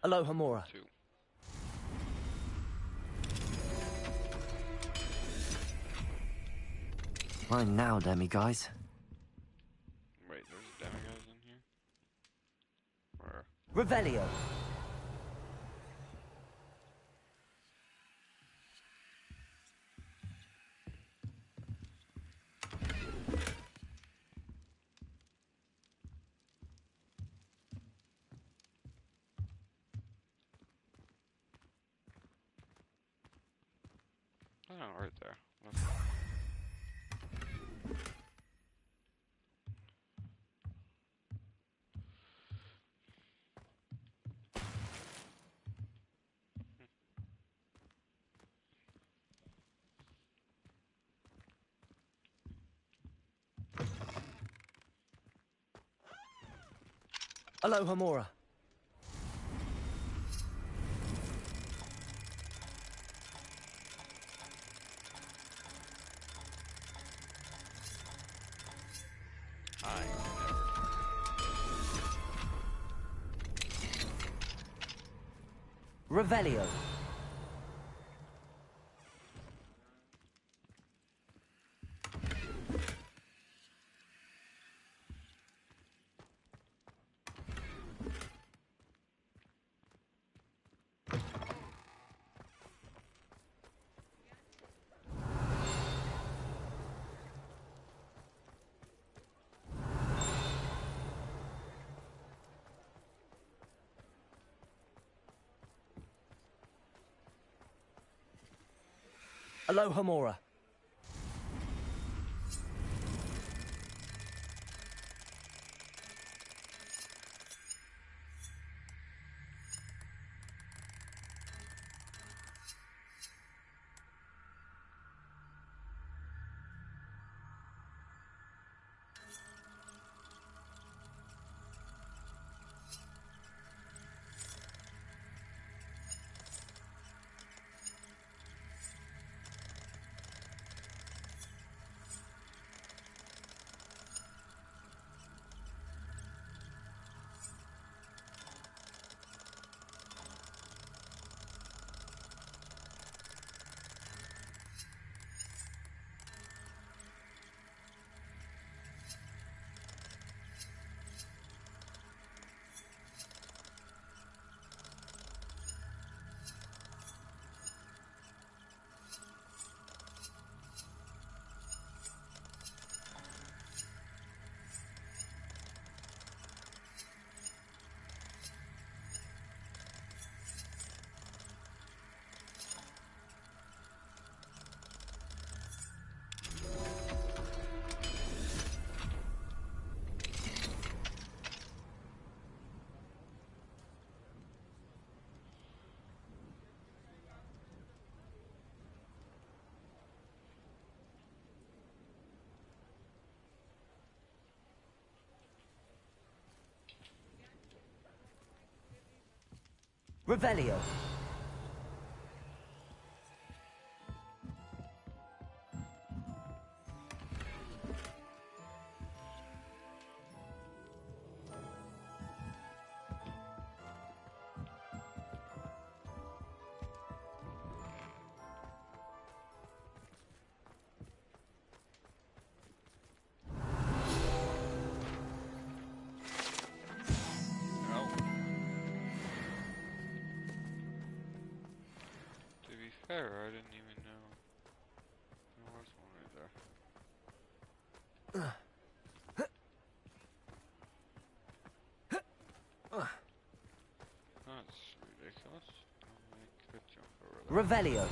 Aloha Mora. 2. Mine now, demi-guys. Wait, there's demi-guys in here? Where? Revelio. Oh, right there. Aloha Mora. Revelio. Aloha Mora. Revelio. Fair, I didn't even know. There was one right there. That's ridiculous. I'll make a jump over there. Revelio.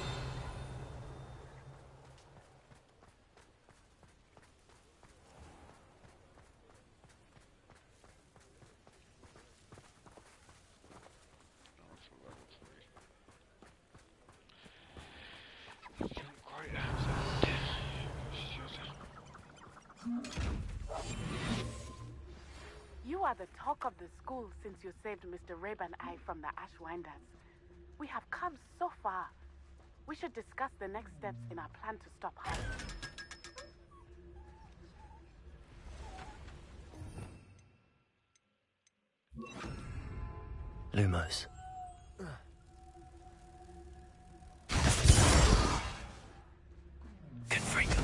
You are the talk of the school since you saved Mr. Rabe and I from the Ashwinders. We have come so far. We should discuss the next steps in our plan to stop her. Lumos. Confringo.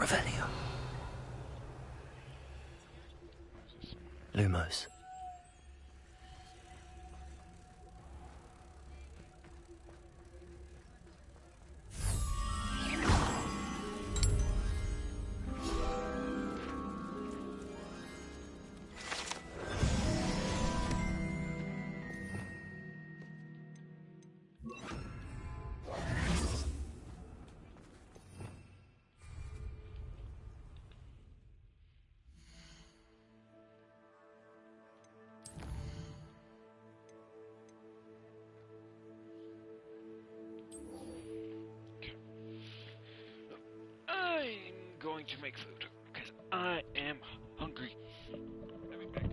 Revelio. Lumos. I'm going to make food because I am hungry. I'll be back.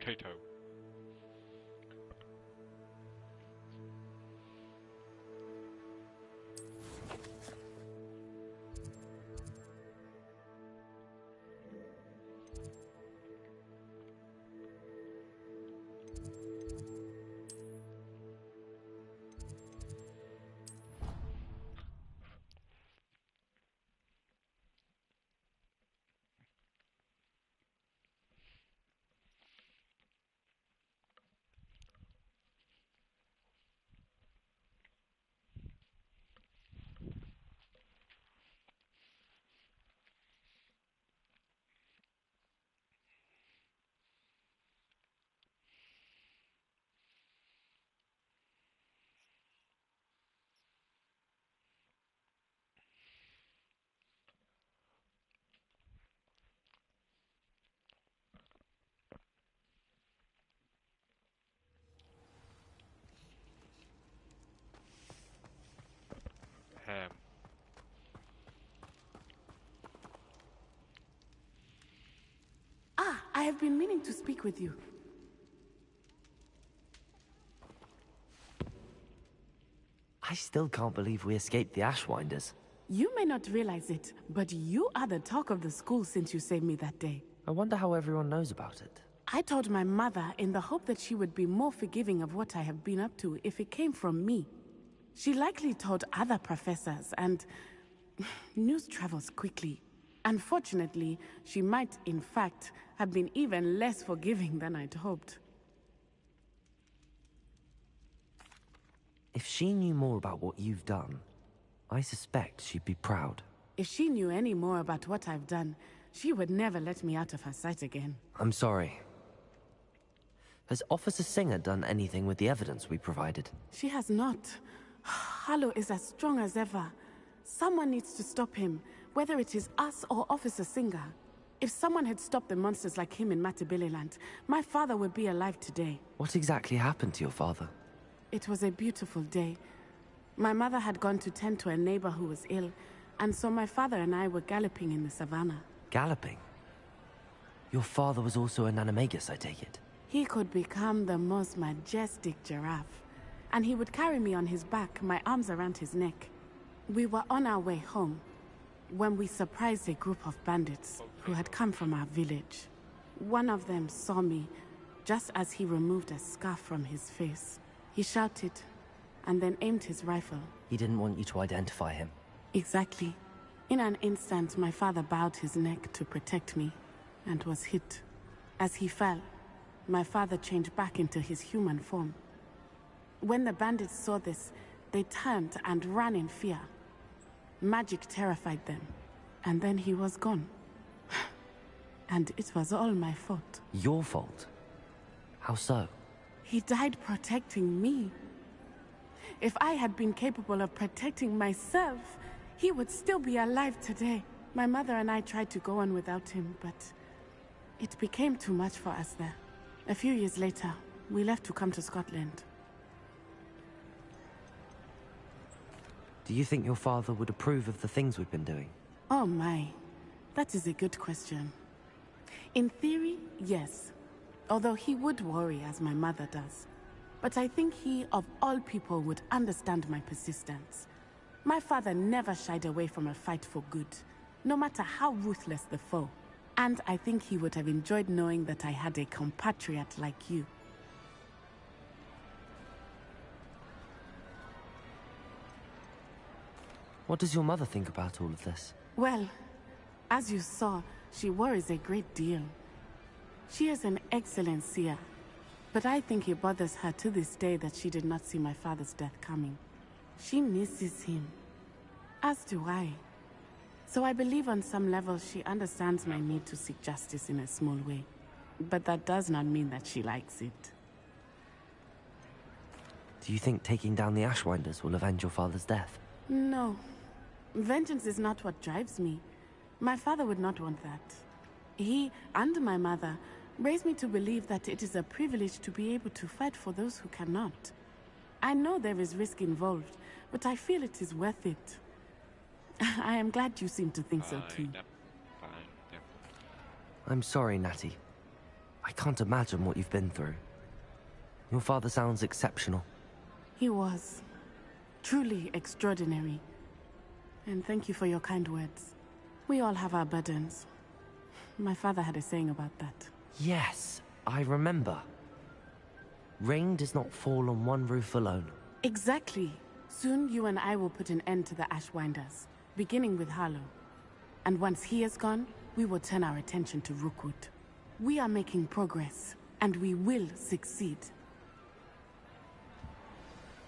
potato. I have been meaning to speak with you. I still can't believe we escaped the Ashwinders. You may not realize it, but you are the talk of the school since you saved me that day. I wonder how everyone knows about it. I told my mother in the hope that she would be more forgiving of what I have been up to if it came from me. She likely told other professors, and news travels quickly. Unfortunately, she might, in fact, have been even less forgiving than I'd hoped. If she knew more about what you've done, I suspect she'd be proud. If she knew any more about what I've done, she would never let me out of her sight again. I'm sorry. Has Officer Singer done anything with the evidence we provided? She has not. Harlow is as strong as ever. Someone needs to stop him, whether it is us or Officer Singer. If someone had stopped the monsters like him in Matabeleland, my father would be alive today. What exactly happened to your father? It was a beautiful day. My mother had gone to tend to a neighbor who was ill, and so my father and I were galloping in the savannah. Galloping? Your father was also an animagus, I take it? He could become the most majestic giraffe, and he would carry me on his back, my arms around his neck. We were on our way home when we surprised a group of bandits who had come from our village. One of them saw me just as he removed a scarf from his face. He shouted and then aimed his rifle. He didn't want you to identify him. Exactly. In an instant, my father bowed his neck to protect me and was hit. As he fell, my father changed back into his human form. When the bandits saw this, they turned and ran in fear. Magic terrified them, and then he was gone. And it was all my fault. Your fault? How so? He died protecting me. If I had been capable of protecting myself, he would still be alive today. My mother and I tried to go on without him, but it became too much for us there. A few years later, we left to come to Scotland. Do you think your father would approve of the things we've been doing? Oh my, that is a good question. In theory, yes. Although he would worry, as my mother does. But I think he, of all people, would understand my persistence. My father never shied away from a fight for good, no matter how ruthless the foe. And I think he would have enjoyed knowing that I had a compatriot like you. What does your mother think about all of this? Well, as you saw, she worries a great deal. She is an excellent seer, but I think it bothers her to this day that she did not see my father's death coming. She misses him, as do I. So I believe on some level she understands my need to seek justice in a small way. But that does not mean that she likes it. Do you think taking down the Ashwinders will avenge your father's death? No. Vengeance is not what drives me. My father would not want that. He, and my mother, raised me to believe that it is a privilege to be able to fight for those who cannot. I know there is risk involved, but I feel it is worth it. I am glad you seem to think so too. I'm sorry, Natty. I can't imagine what you've been through. Your father sounds exceptional. He was. Truly extraordinary. And thank you for your kind words. We all have our burdens. My father had a saying about that. Yes, I remember. Rain does not fall on one roof alone. Exactly. Soon you and I will put an end to the Ashwinders, beginning with Harlow. And once he is gone, we will turn our attention to Rookwood. We are making progress, and we will succeed.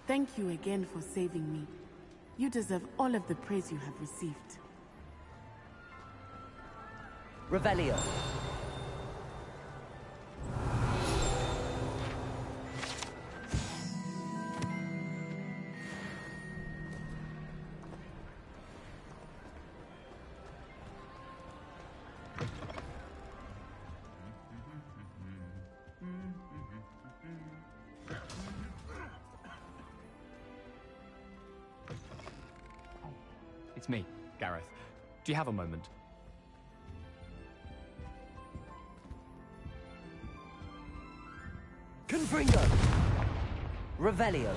Thank you again for saving me. You deserve all of the praise you have received. Revelio. It's me, Gareth. Do you have a moment? Confringo. Revelio.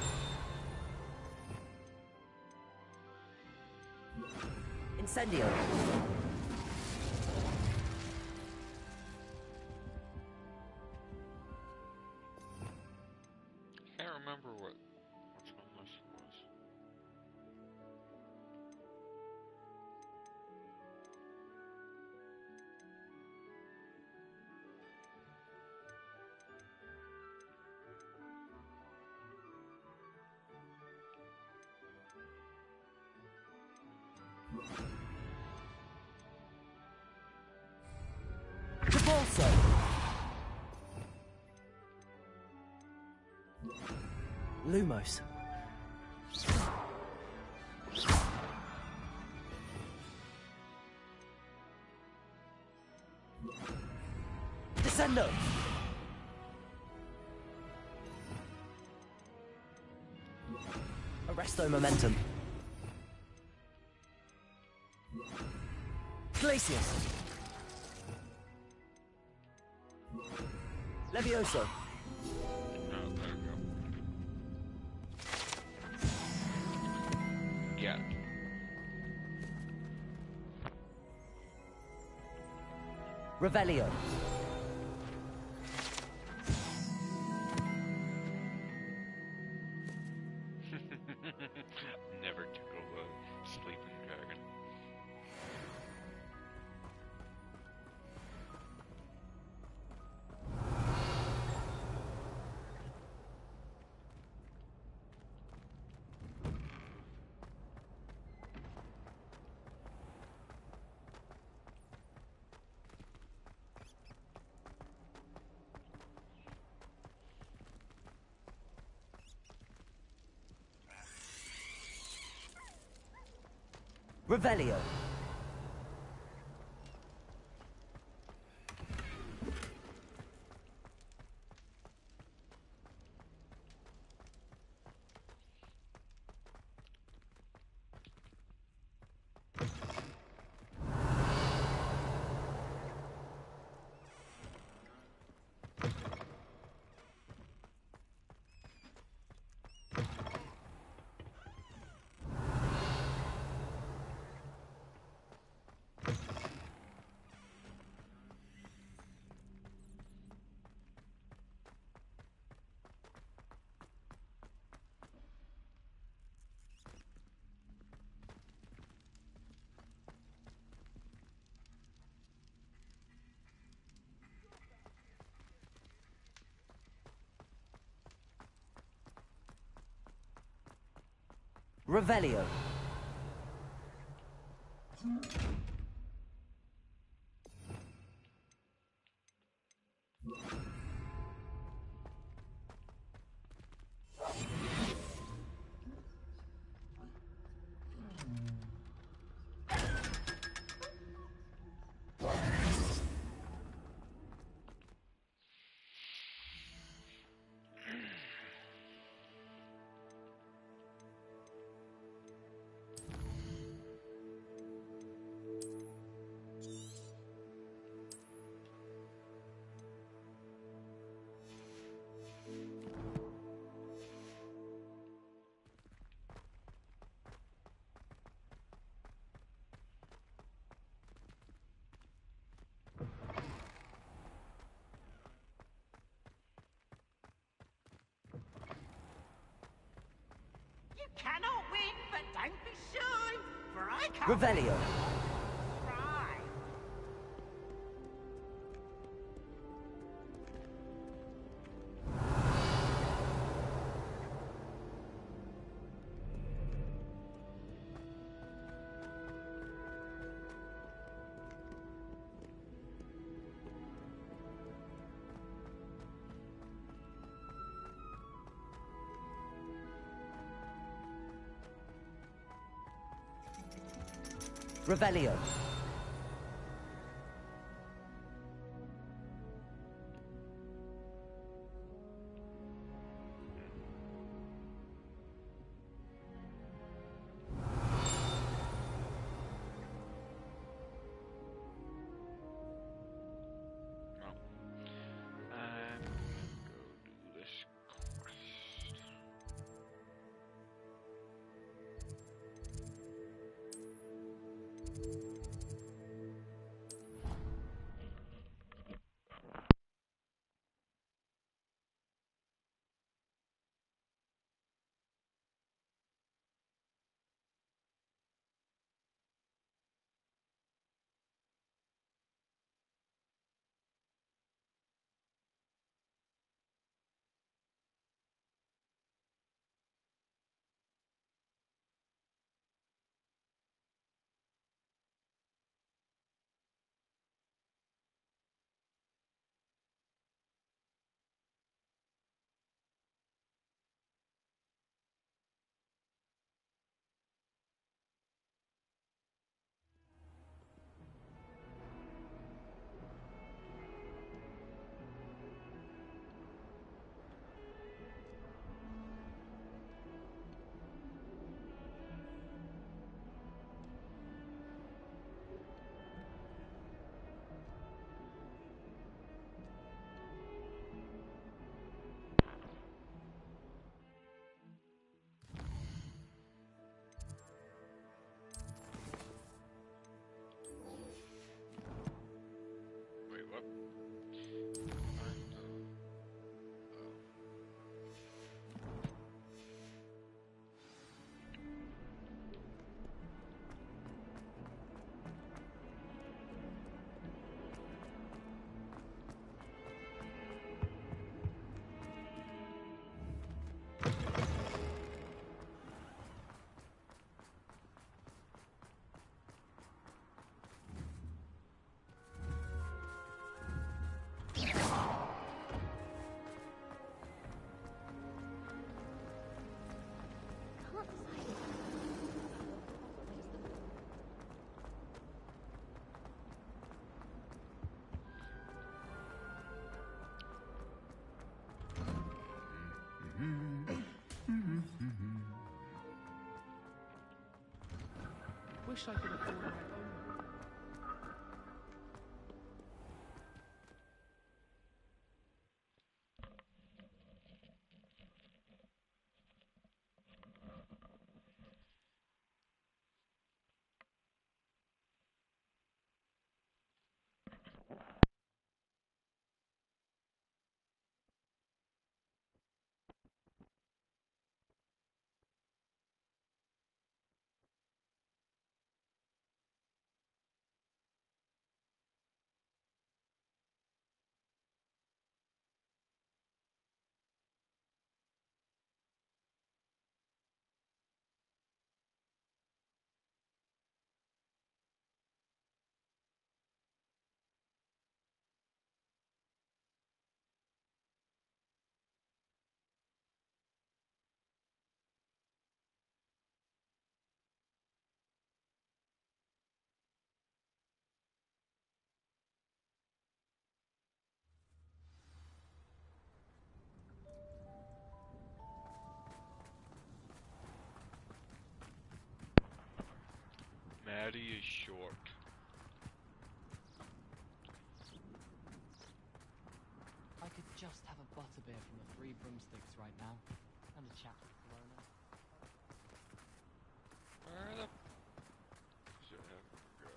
Incendio. Can't remember which one this was. Travolso. Lumos. Descendo. Arresto momentum. Glacius. Levioso. Oh, there we go. Yeah. Revelio. Never tickle the sleeping dragon. Revelio. Revelio. cannot win, but don't be shy, for I can't. Revelio. Try. Revelio. Wait, what? Wish I could afford my own. Maddie is short. I could just have a butterbeer from the Three Broomsticks right now, and a chat with Corona. Where the does it have to go?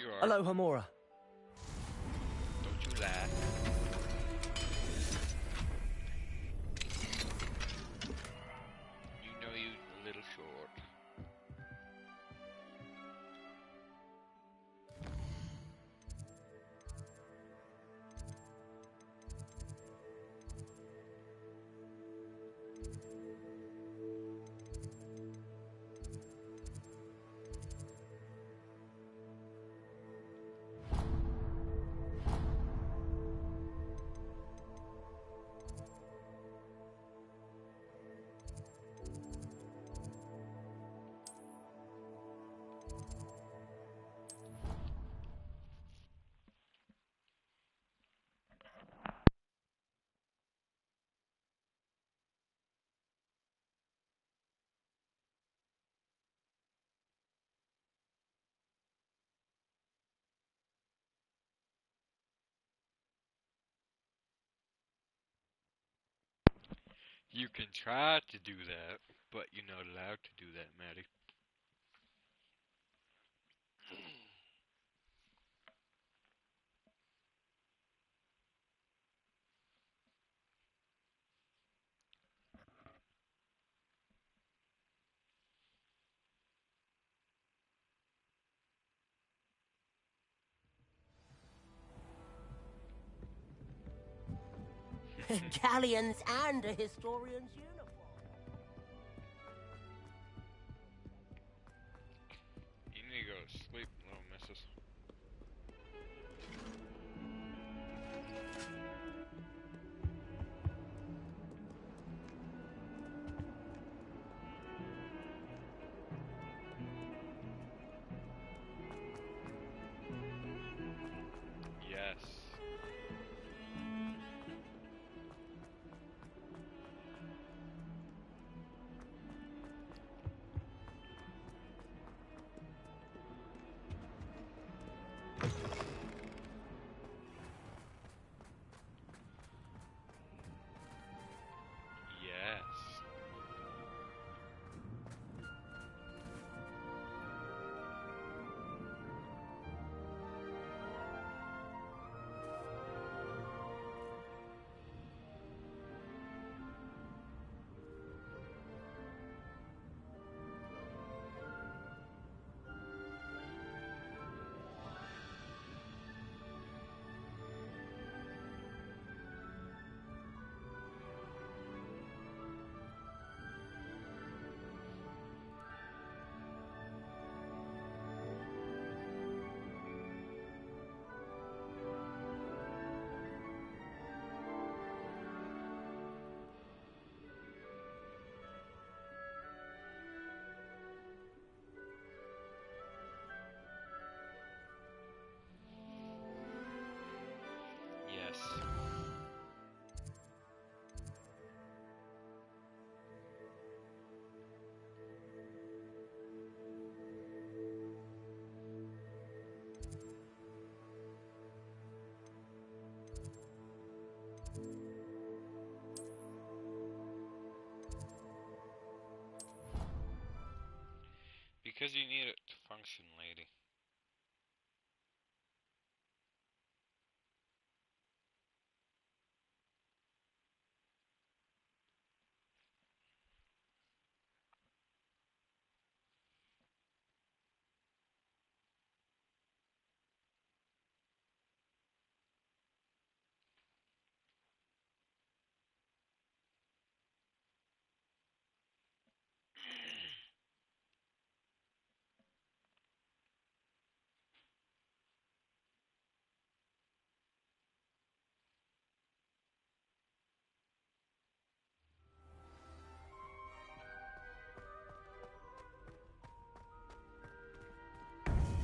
You are. Aloha, Mora. Don't you lie. You know you a little short. You can try to do that, but you're not allowed to do that, Maddie. Galleons and a historian's uniform. You need to go to sleep, little missus. Yes. Yes. Yes. Because you need it to function, lady.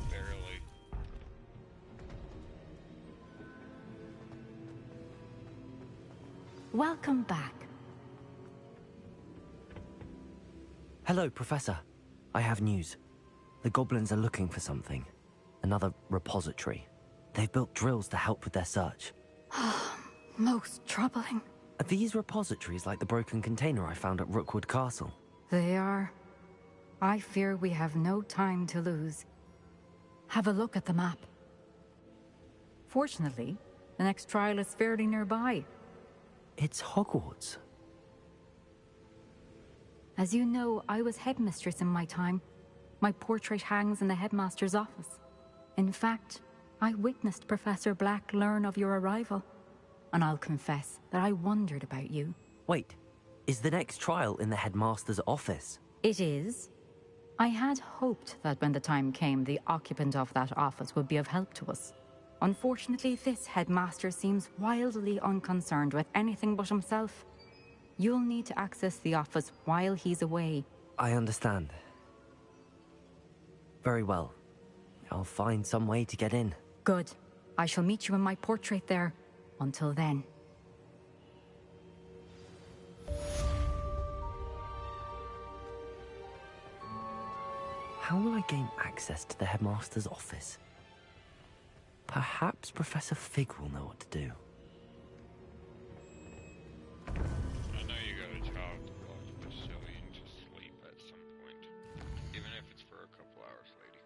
Barely. Welcome back. Hello, Professor. I have news. The goblins are looking for something. Another repository. They've built drills to help with their search. Most troubling. Are these repositories like the broken container I found at Rookwood Castle? They are. I fear we have no time to lose. Have a look at the map. Fortunately, the next trial is fairly nearby. It's Hogwarts. As you know, I was headmistress in my time. My portrait hangs in the headmaster's office. In fact, I witnessed Professor Black learn of your arrival. And I'll confess that I wondered about you. Wait, is the next trial in the headmaster's office? It is. I had hoped that when the time came, the occupant of that office would be of help to us. Unfortunately, this headmaster seems wildly unconcerned with anything but himself. You'll need to access the office while he's away. I understand. Very well. I'll find some way to get in. Good. I shall meet you in my portrait there. Until then. How will I gain access to the headmaster's office? Perhaps Professor Fig will know what to do. I know you got a job to lock the facility to sleep at some point, even if it's for a couple hours, lady.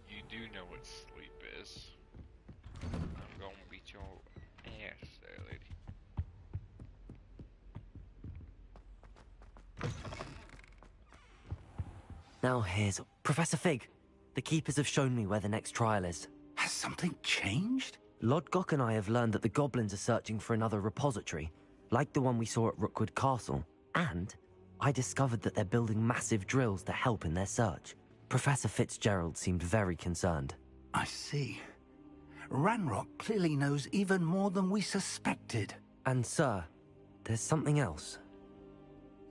You do know what sleep is. I'm gonna beat your ass there, lady. Now here's Professor Fig. The Keepers have shown me where the next trial is. Has something changed? Lodgok and I have learned that the goblins are searching for another repository, like the one we saw at Rookwood Castle. And I discovered that they're building massive drills to help in their search. Professor Fitzgerald seemed very concerned. I see. Ranrock clearly knows even more than we suspected. And sir, there's something else.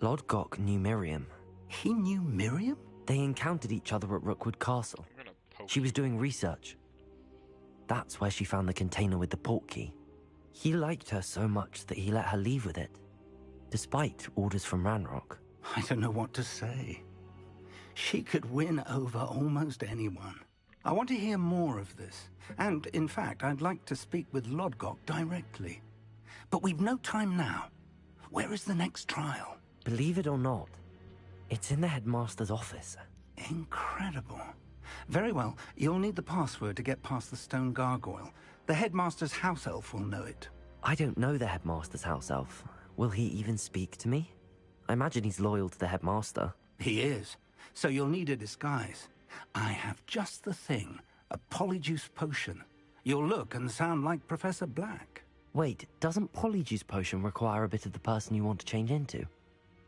Lodgok knew Miriam. He knew Miriam? They encountered each other at Rookwood Castle. She was doing research. That's where she found the container with the portkey. He liked her so much that he let her leave with it, despite orders from Ranrock. I don't know what to say. She could win over almost anyone. I want to hear more of this. And, in fact, I'd like to speak with Lodgok directly. But we've no time now. Where is the next trial? Believe it or not, it's in the headmaster's office. Incredible. Very well. You'll need the password to get past the stone gargoyle. The headmaster's house elf will know it. I don't know the headmaster's house elf. Will he even speak to me? I imagine he's loyal to the headmaster. He is. So you'll need a disguise. I have just the thing. A polyjuice potion. You'll look and sound like Professor Black. Wait, doesn't polyjuice potion require a bit of the person you want to change into?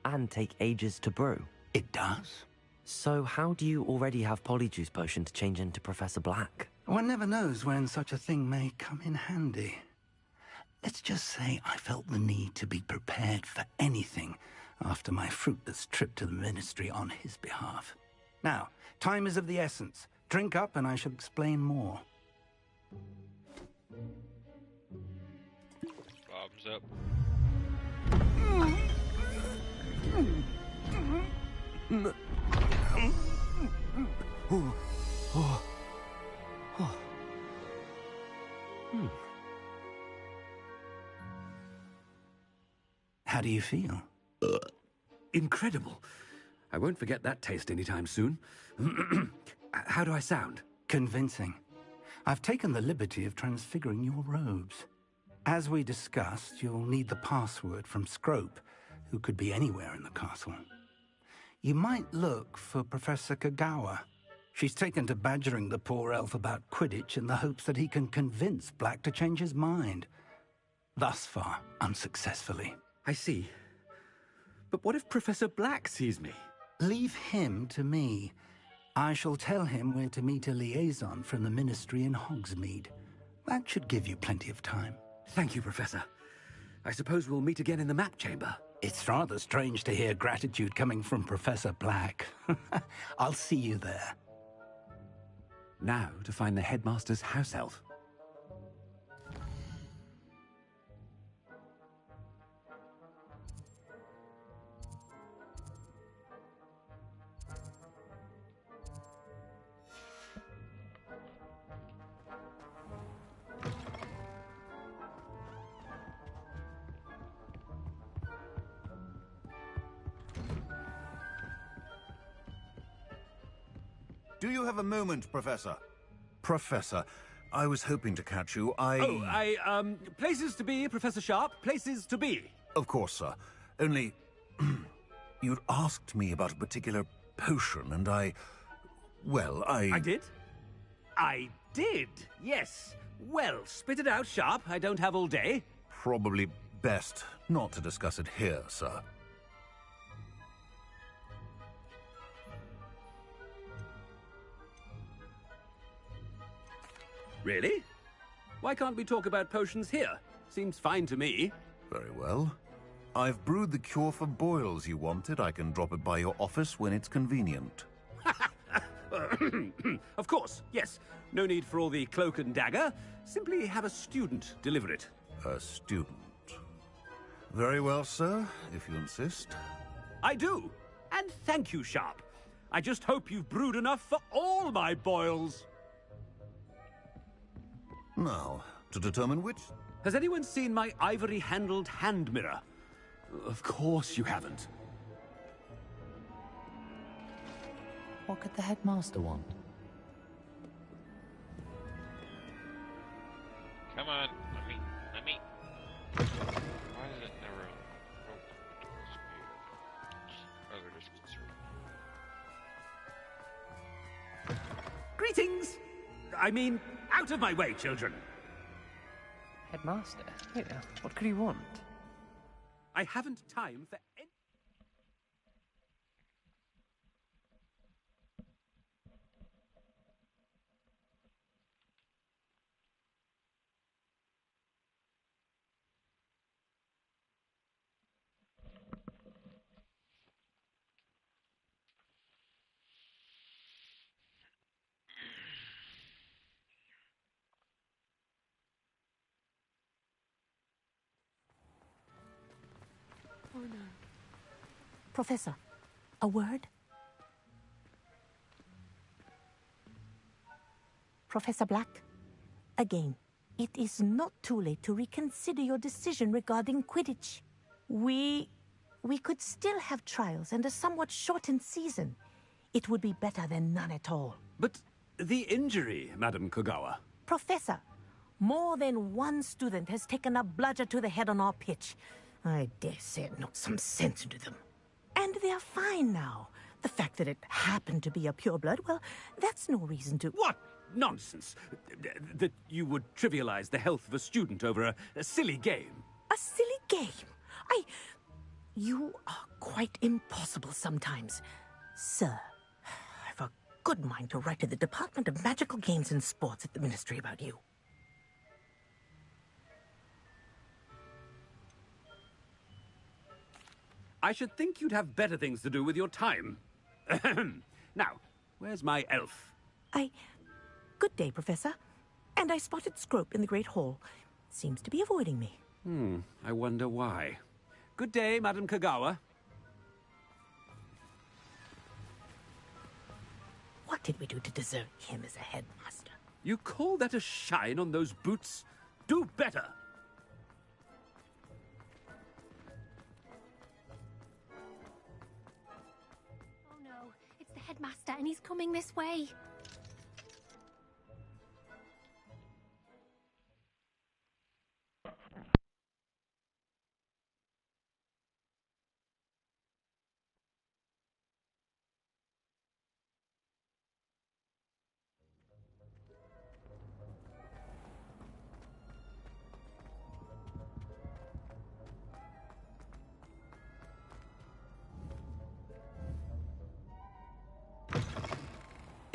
And take ages to brew? It does. So how do you already have polyjuice potion to change into Professor Black? One never knows when such a thing may come in handy. Let's just say I felt the need to be prepared for anything after my fruitless trip to the Ministry on his behalf. Now, time is of the essence. Drink up and I shall explain more. Bob's up. How do you feel? Incredible. I won't forget that taste anytime soon. How do I sound? Convincing. I've taken the liberty of transfiguring your robes. As we discussed, you'll need the password from Scrope, who could be anywhere in the castle. You might look for Professor Kagawa. She's taken to badgering the poor elf about Quidditch in the hopes that he can convince Black to change his mind. Thus far, unsuccessfully. I see. But what if Professor Black sees me? Leave him to me. I shall tell him where to meet a liaison from the Ministry in Hogsmeade. That should give you plenty of time. Thank you, Professor. I suppose we'll meet again in the map chamber. It's rather strange to hear gratitude coming from Professor Black. I'll see you there. Now to find the headmaster's house elf. Do you have a moment, Professor? Professor, I was hoping to catch you. Places to be, Professor Sharp. Places to be. Of course, sir. Only, you'd asked me about a particular potion, and well, I did? I did, yes. Well, spit it out, Sharp. I don't have all day. Probably best not to discuss it here, sir. Really? Why can't we talk about potions here? Seems fine to me. Very well. I've brewed the cure for boils you wanted. I can drop it by your office when it's convenient. Of course, yes. No need for all the cloak and dagger. Simply have a student deliver it. A student. Very well, sir, if you insist. I do. And thank you, Sharp. I just hope you've brewed enough for all my boils. Now, to determine which... Has anyone seen my ivory-handled hand mirror? Of course you haven't. What could the headmaster want? Come on, let me. Why is it never open? Oh, they're just concerned. Greetings! I mean, out of my way, children! Headmaster? Yeah, what could he want? I haven't time for any... Oh no. Professor, a word? Professor Black, again, it is not too late to reconsider your decision regarding Quidditch. We could still have trials and a somewhat shortened season. It would be better than none at all. But the injury, Madam Kagawa. Professor, more than one student has taken a bludger to the head on our pitch. I dare say it knocked some sense into them. And they're fine now. The fact that it happened to be a pureblood, well, that's no reason to... What nonsense! That you would trivialize the health of a student over a silly game. A silly game? You are quite impossible sometimes. Sir, I've a good mind to write to the Department of Magical Games and Sports at the Ministry about you. I should think you'd have better things to do with your time. Now, where's my elf? Good day, Professor. And I spotted Scrope in the Great Hall. Seems to be avoiding me. I wonder why. Good day, Madam Kagawa. What did we do to deserve him as a headmaster? You call that a shine on those boots? Do better! Oh no, it's the headmaster and he's coming this way.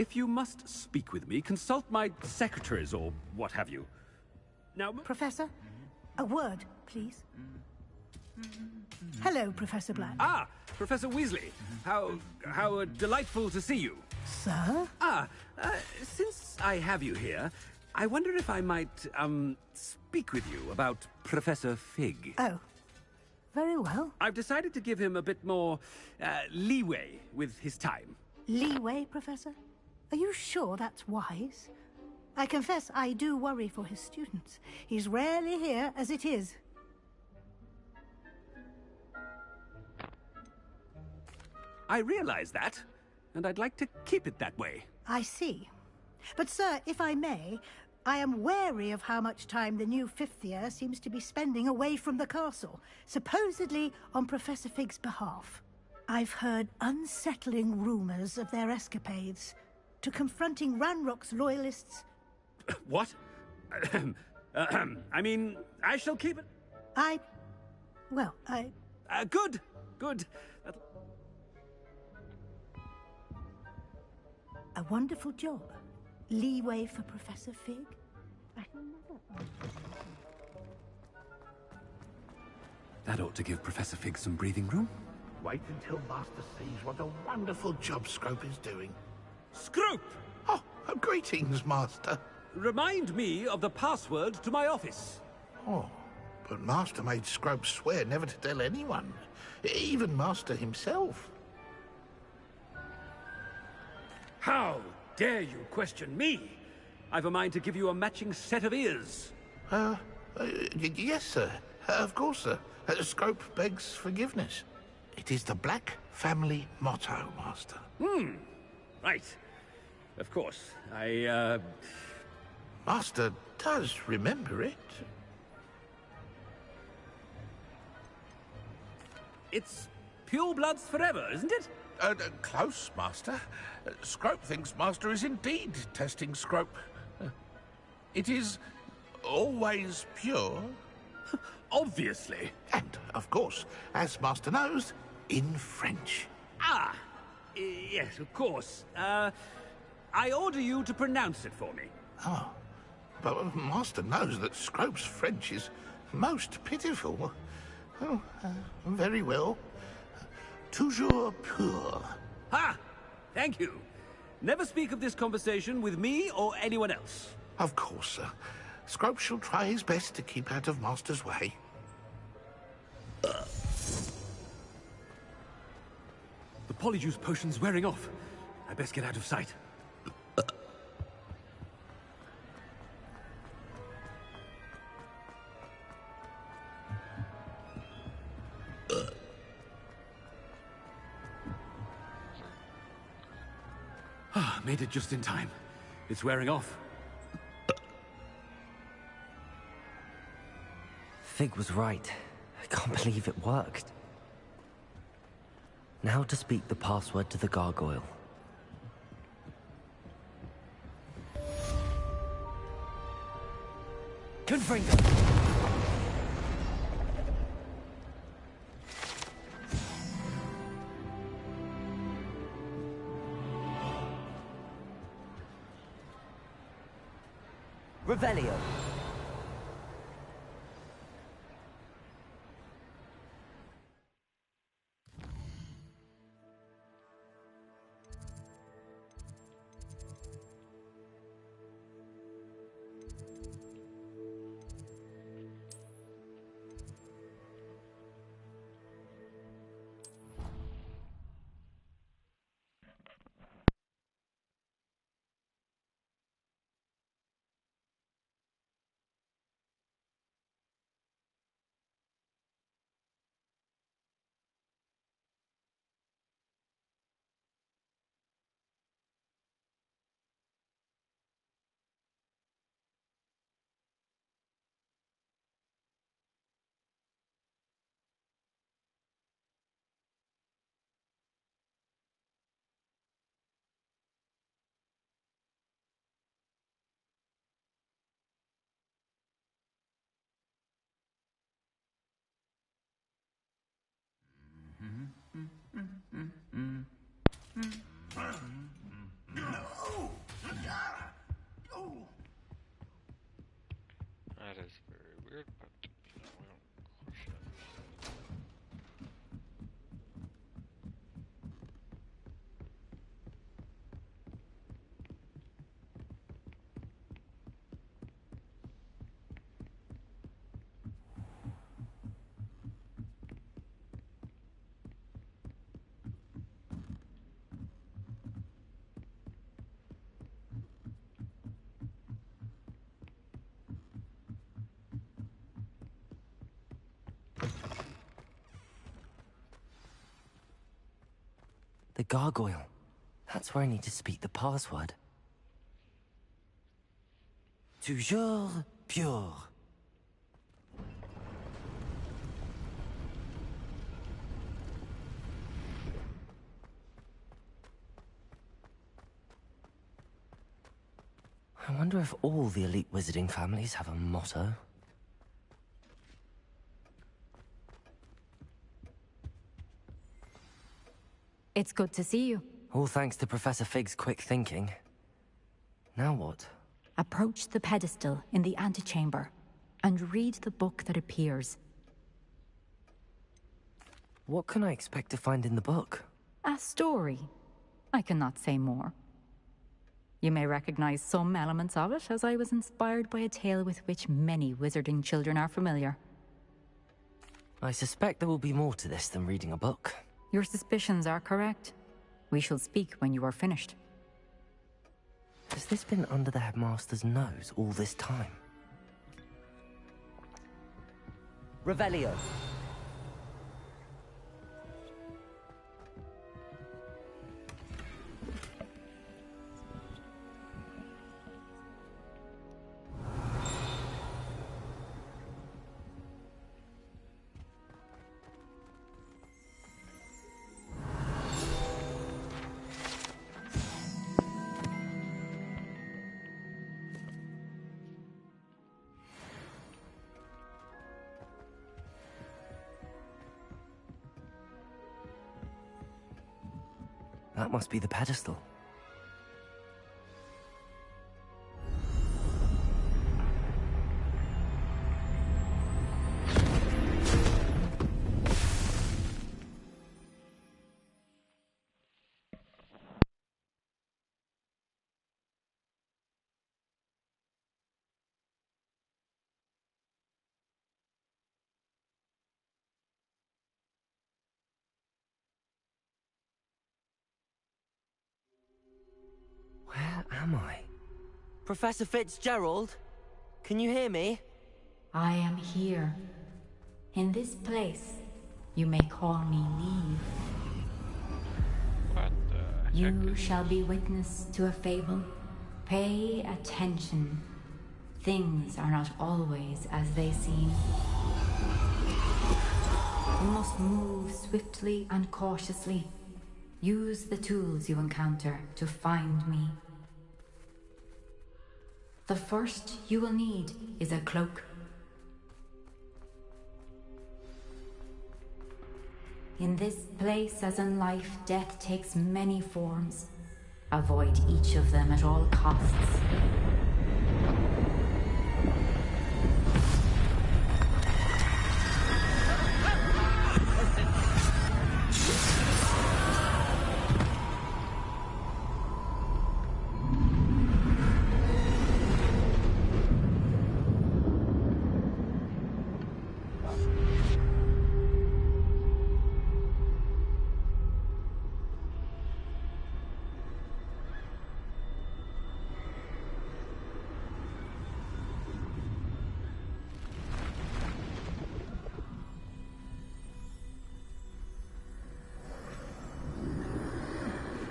If you must speak with me, consult my secretaries or what have you. Now... Professor, a word, please. Hello, Professor Black. Ah, Professor Weasley. How delightful to see you. Sir? Since I have you here, I wonder if I might, speak with you about Professor Fig. Oh, very well. I've decided to give him a bit more, leeway with his time. Leeway, Professor? Are you sure that's wise? I confess I do worry for his students. He's rarely here as it is. I realize that, and I'd like to keep it that way. I see. But, sir, if I may, I am wary of how much time the new fifth year seems to be spending away from the castle, supposedly on Professor Fig's behalf. I've heard unsettling rumors of their escapades to confronting Ranrock's loyalists. What? I mean, I shall keep it... Good, good. A wonderful job. Leeway for Professor Fig? That ought to give Professor Fig some breathing room. Wait until Master sees what a wonderful job Scrope is doing. Scrope! Oh, greetings, Master. Remind me of the password to my office. Oh, but Master made Scrope swear never to tell anyone. Even Master himself. How dare you question me? I've a mind to give you a matching set of ears. Yes, sir. Of course, sir. Scrope begs forgiveness. It is the Black family motto, Master. Right. Of course. Master does remember it. It's pure bloods forever, isn't it? Close, Master. Scrope thinks Master is indeed testing Scrope. It is always pure. Obviously. And, of course, as Master knows, in French. Yes, of course. I order you to pronounce it for me. Oh, but Master knows that Scrope's French is most pitiful. Oh, very well. Toujours pur. Ha! Thank you. Never speak of this conversation with me or anyone else. Of course, sir. Scrope shall try his best to keep out of Master's way. The Polyjuice potion's wearing off. I best get out of sight. Made it just in time. It's wearing off. Fig was right. I can't believe it worked. Now to speak the password to the gargoyle. Confringo! Revelio. That is very weird, but you know, we don't question it. The gargoyle. That's where I need to speak the password. Toujours pure. I wonder if all the elite wizarding families have a motto. It's good to see you. All thanks to Professor Fig's quick thinking. Now what? Approach the pedestal in the antechamber and read the book that appears. What can I expect to find in the book? A story. I cannot say more. You may recognize some elements of it, as I was inspired by a tale with which many wizarding children are familiar. I suspect there will be more to this than reading a book. Your suspicions are correct. We shall speak when you are finished. Has this been under the headmaster's nose all this time? Revelio. That must be the pedestal. Where am I? Professor Fitzgerald? Can you hear me? I am here. In this place, you may call me Neve. What the heck? You shall be witness to a fable. Pay attention. Things are not always as they seem. You must move swiftly and cautiously. Use the tools you encounter to find me. The first you will need is a cloak. In this place, as in life, death takes many forms. Avoid each of them at all costs.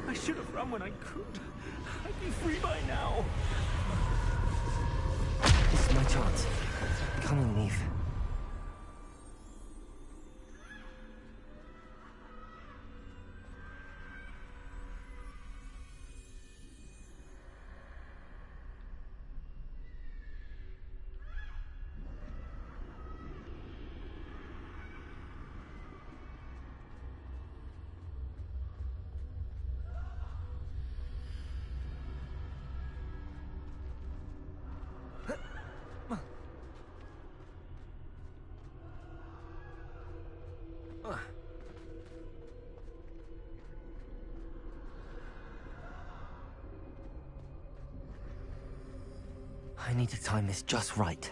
I should have run when I could. I'd be free by now. This is my chance. Come on, Neve. I need to time this just right.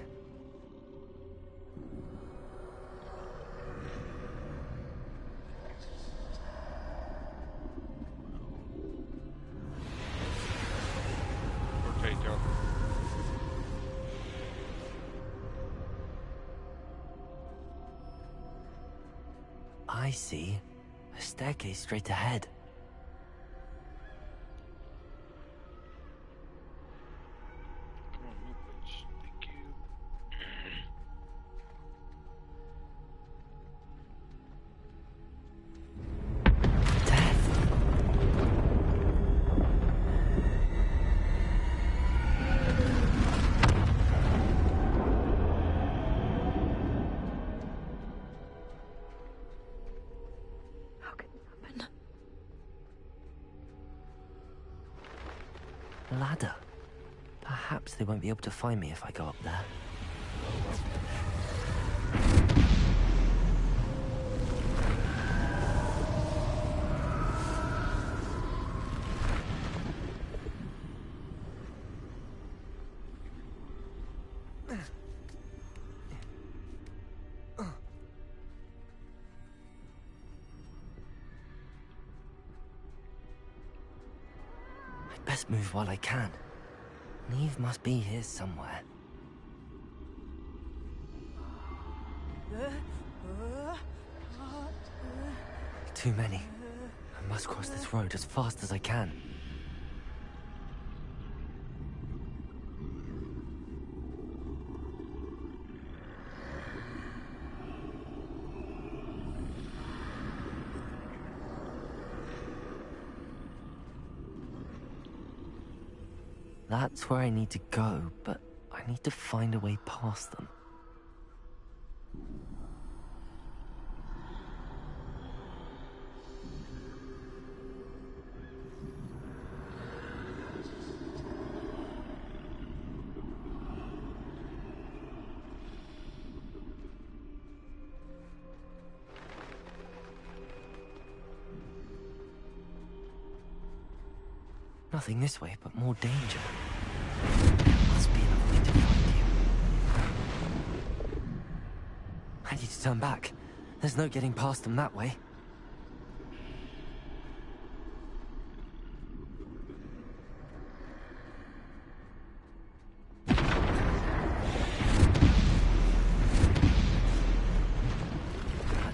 Potato. I see. A staircase straight ahead. Come on, move, bitch. Thank you. How could it happen? Ladder. Perhaps they won't be able to find me if I go up there. I'd best move while I can. Neve must be here somewhere. Too many. I must cross this road as fast as I can. That's where I need to go, but I need to find a way past them. Nothing this way, but more danger. Must be another way to find you. I need to turn back. There's no getting past them that way. That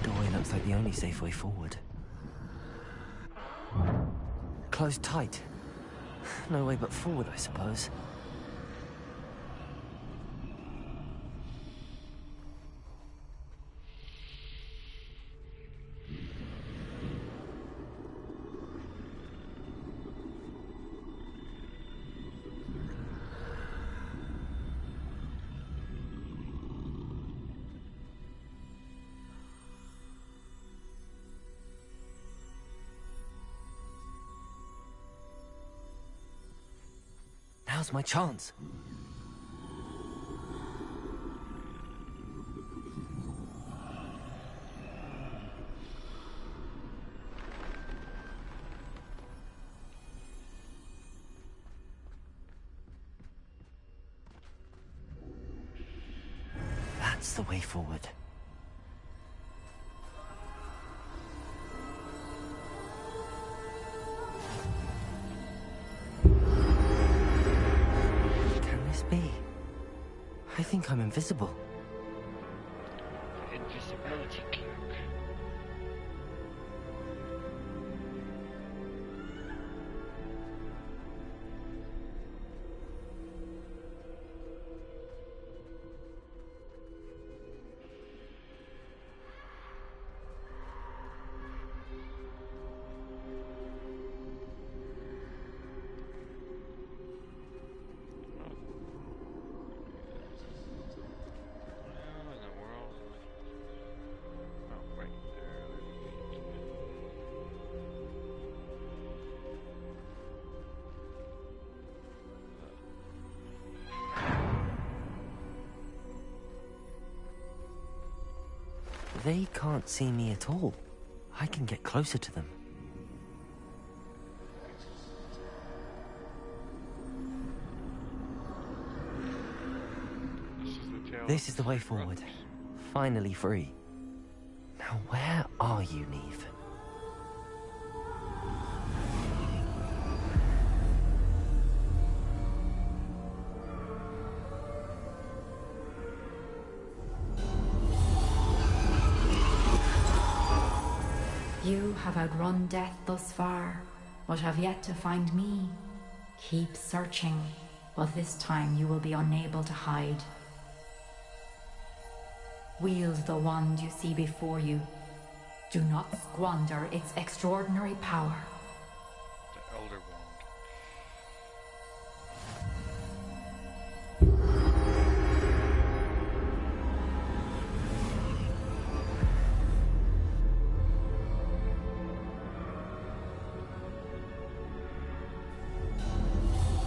doorway looks like the only safe way forward. Closed tight. No way but forward, I suppose. Now's my chance. That's the way forward. Be? I think I'm invisible. Invisibility cloak. They can't see me at all. I can get closer to them. This is the way forward. Finally free. Now where are you, Neve? You have outrun death thus far, but have yet to find me. Keep searching, but this time you will be unable to hide. Wield the wand you see before you. Do not squander its extraordinary power. The Elder Wand.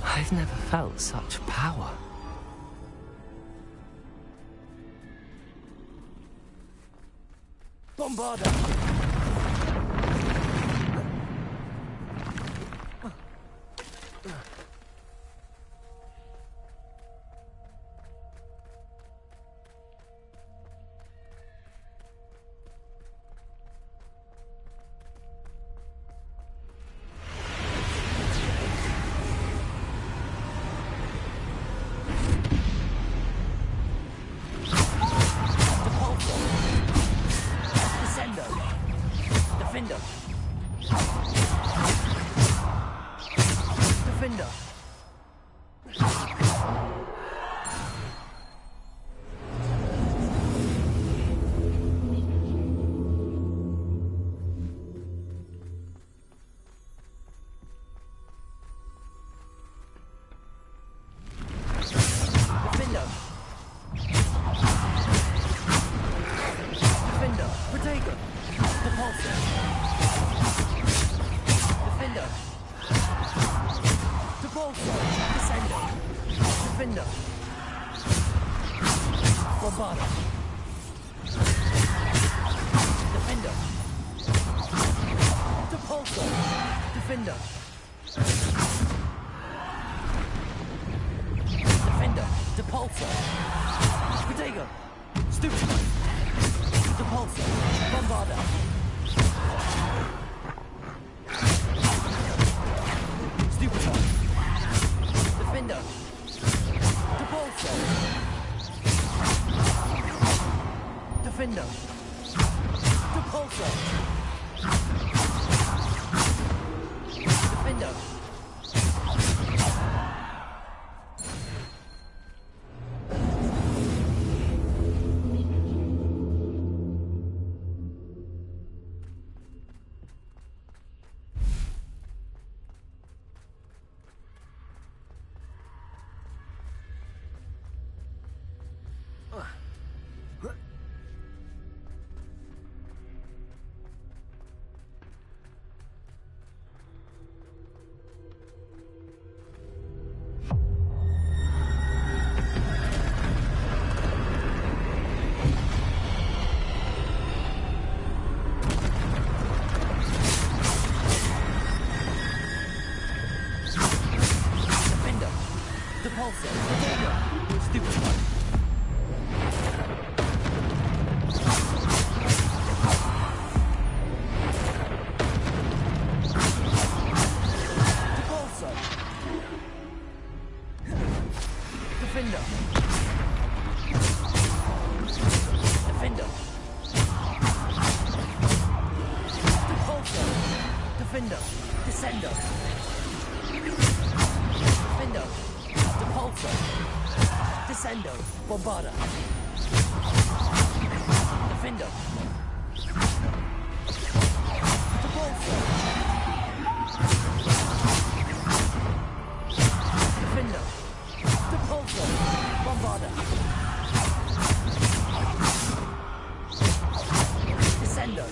I've never felt such power. Bombarda! Bombarda. Defender. Depulso. Defender. Depulso. Bombarda. Descendo.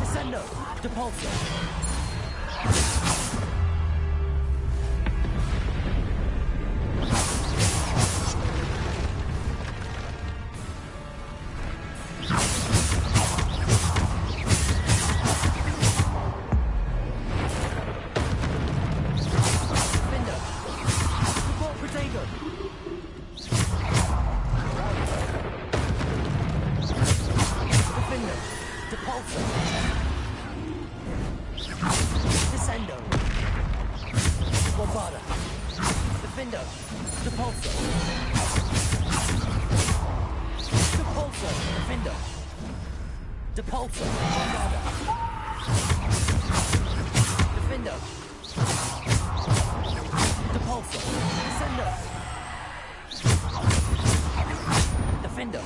Descendo. Depulso. Defendo. Bombada. Defendo. Depulso. Depulso. Defendo. Depulso. Bombada. Defendo. Depulso. Sendo. Defendo.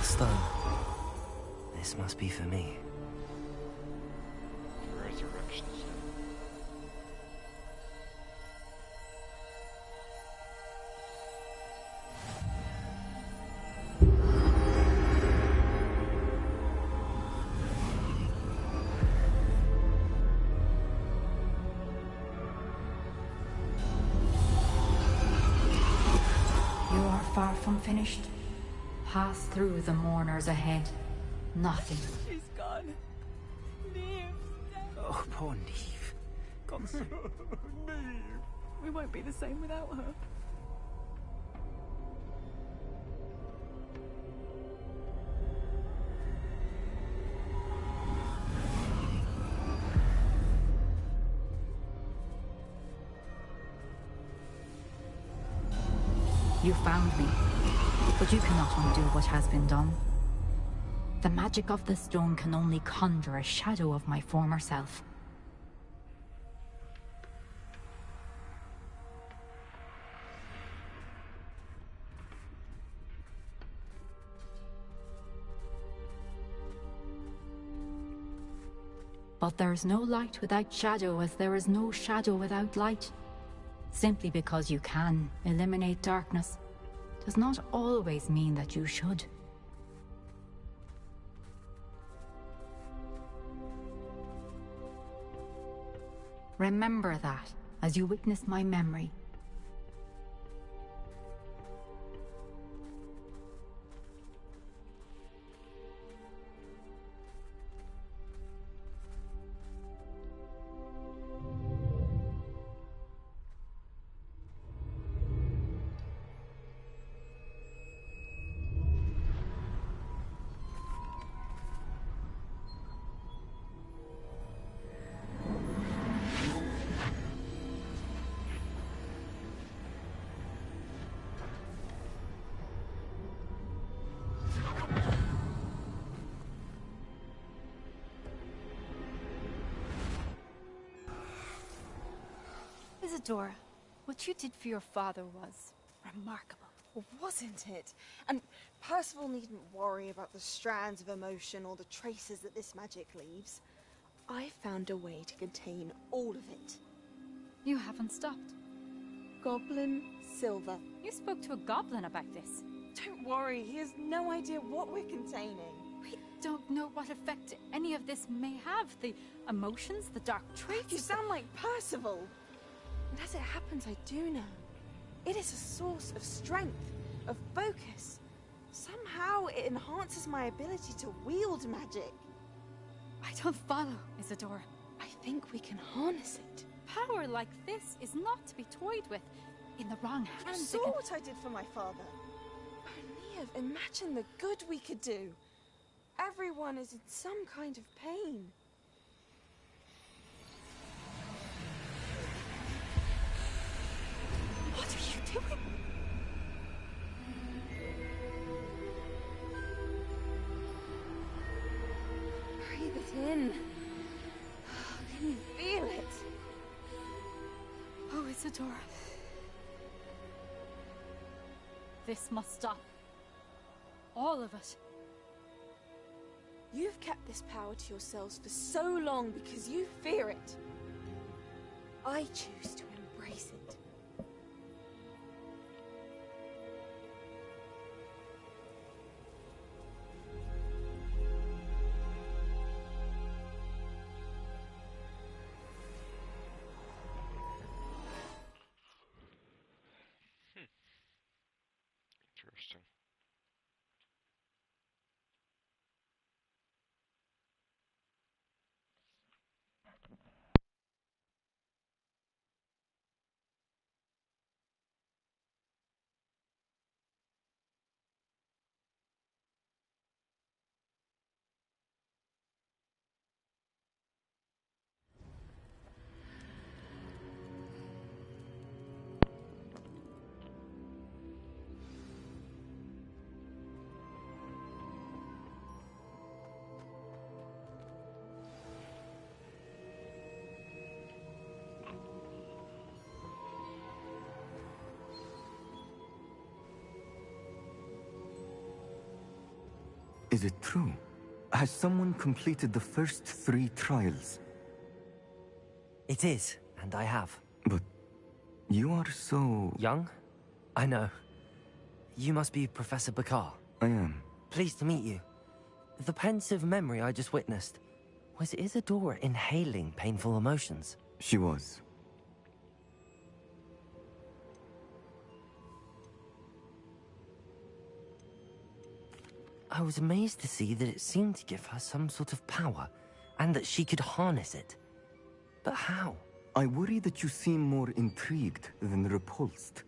Stone. This must be for me. Resurrection. You are far from finished. Pass through the mourners ahead. Nothing. She's gone. Neve. Oh, poor Neve. Gone so... Neve. We won't be the same without her. You found me, but you cannot undo what has been done. The magic of the stone can only conjure a shadow of my former self. But there is no light without shadow, as there is no shadow without light. Simply because you can eliminate darkness does not always mean that you should. Remember that as you witness my memory. Isadora, what you did for your father was remarkable. Well, wasn't it? And Percival needn't worry about the strands of emotion or the traces that this magic leaves. I found a way to contain all of it. You haven't stopped. Goblin Silver. You spoke to a goblin about this. Don't worry, he has no idea what we're containing. We don't know what effect any of this may have. The emotions, the dark traits. You sound like Percival. And as it happens, I do know. It is a source of strength, of focus. Somehow it enhances my ability to wield magic. I don't follow, Isadora. I think we can harness it. Power like this is not to be toyed with. In the wrong hands, You saw what I did for my father. Oh, Neve, imagine the good we could do. Everyone is in some kind of pain. What are you doing? Breathe it in. Can you feel it? Oh, Isadora. This must stop. All of it. You've kept this power to yourselves for so long because you fear it. I choose to embrace it. Is it true? Has someone completed the first 3 trials? It is, and I have. But you are so... young? I know. You must be Professor Bakar. I am. Pleased to meet you. The pensive memory I just witnessed, was Isadora inhaling painful emotions? She was. I was amazed to see that it seemed to give her some sort of power, and that she could harness it. But how? I worry that you seem more intrigued than repulsed.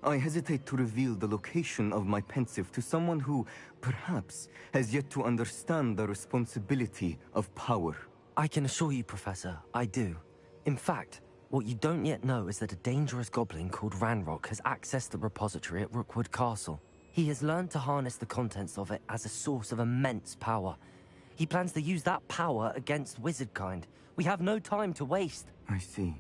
I hesitate to reveal the location of my pensive to someone who, perhaps, has yet to understand the responsibility of power. I can assure you, Professor, I do. In fact, what you don't yet know is that a dangerous goblin called Ranrock has accessed the repository at Rookwood Castle. He has learned to harness the contents of it as a source of immense power. He plans to use that power against wizardkind. We have no time to waste. I see.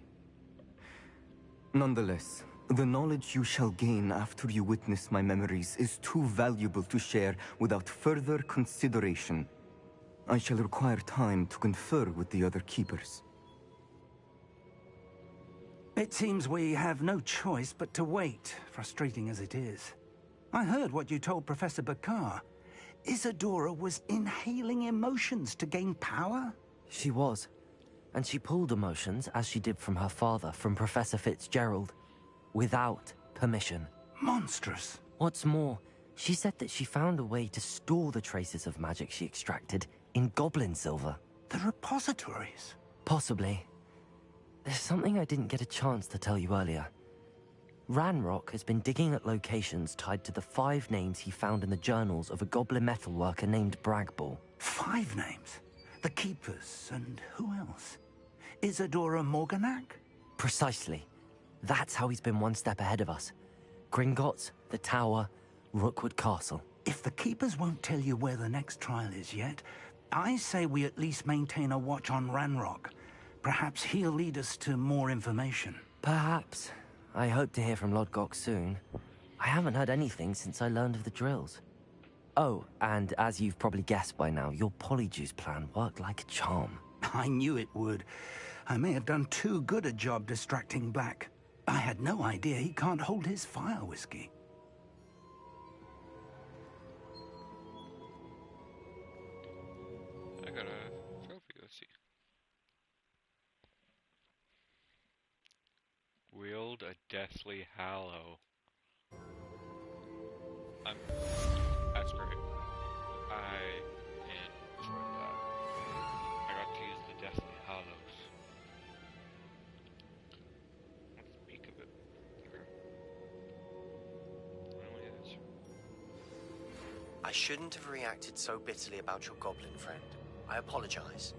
Nonetheless, the knowledge you shall gain after you witness my memories is too valuable to share without further consideration. I shall require time to confer with the other keepers. It seems we have no choice but to wait, frustrating as it is. I heard what you told Professor Bakar. Isadora was inhaling emotions to gain power? She was. And she pulled emotions, as she did from her father, from Professor Fitzgerald, without permission. Monstrous. What's more, she said that she found a way to store the traces of magic she extracted in goblin silver. The repositories? Possibly. There's something I didn't get a chance to tell you earlier. Ranrock has been digging at locations tied to the 5 names he found in the journals of a goblin metalworker named Bragball. 5 names? The Keepers, and who else? Isadora Morganac? Precisely. That's how he's been one step ahead of us. Gringotts, the Tower, Rookwood Castle. If the Keepers won't tell you where the next trial is yet, I say we at least maintain a watch on Ranrock. Perhaps he'll lead us to more information. Perhaps. I hope to hear from Lodgok soon. I haven't heard anything since I learned of the drills. Oh, and as you've probably guessed by now, your Polyjuice plan worked like a charm. I knew it would. I may have done too good a job distracting Black. I had no idea he can't hold his fire whiskey. I got a trophy, let's see. Wield a deathly hallow. That's great. I enjoyed that. I got to use the deathly hallows. Let's speak of it. Really is. I shouldn't have reacted so bitterly about your goblin friend. I apologize.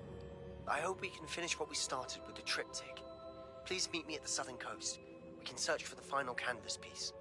I hope we can finish what we started with the triptych. Please meet me at the southern coast. We can search for the final canvas piece.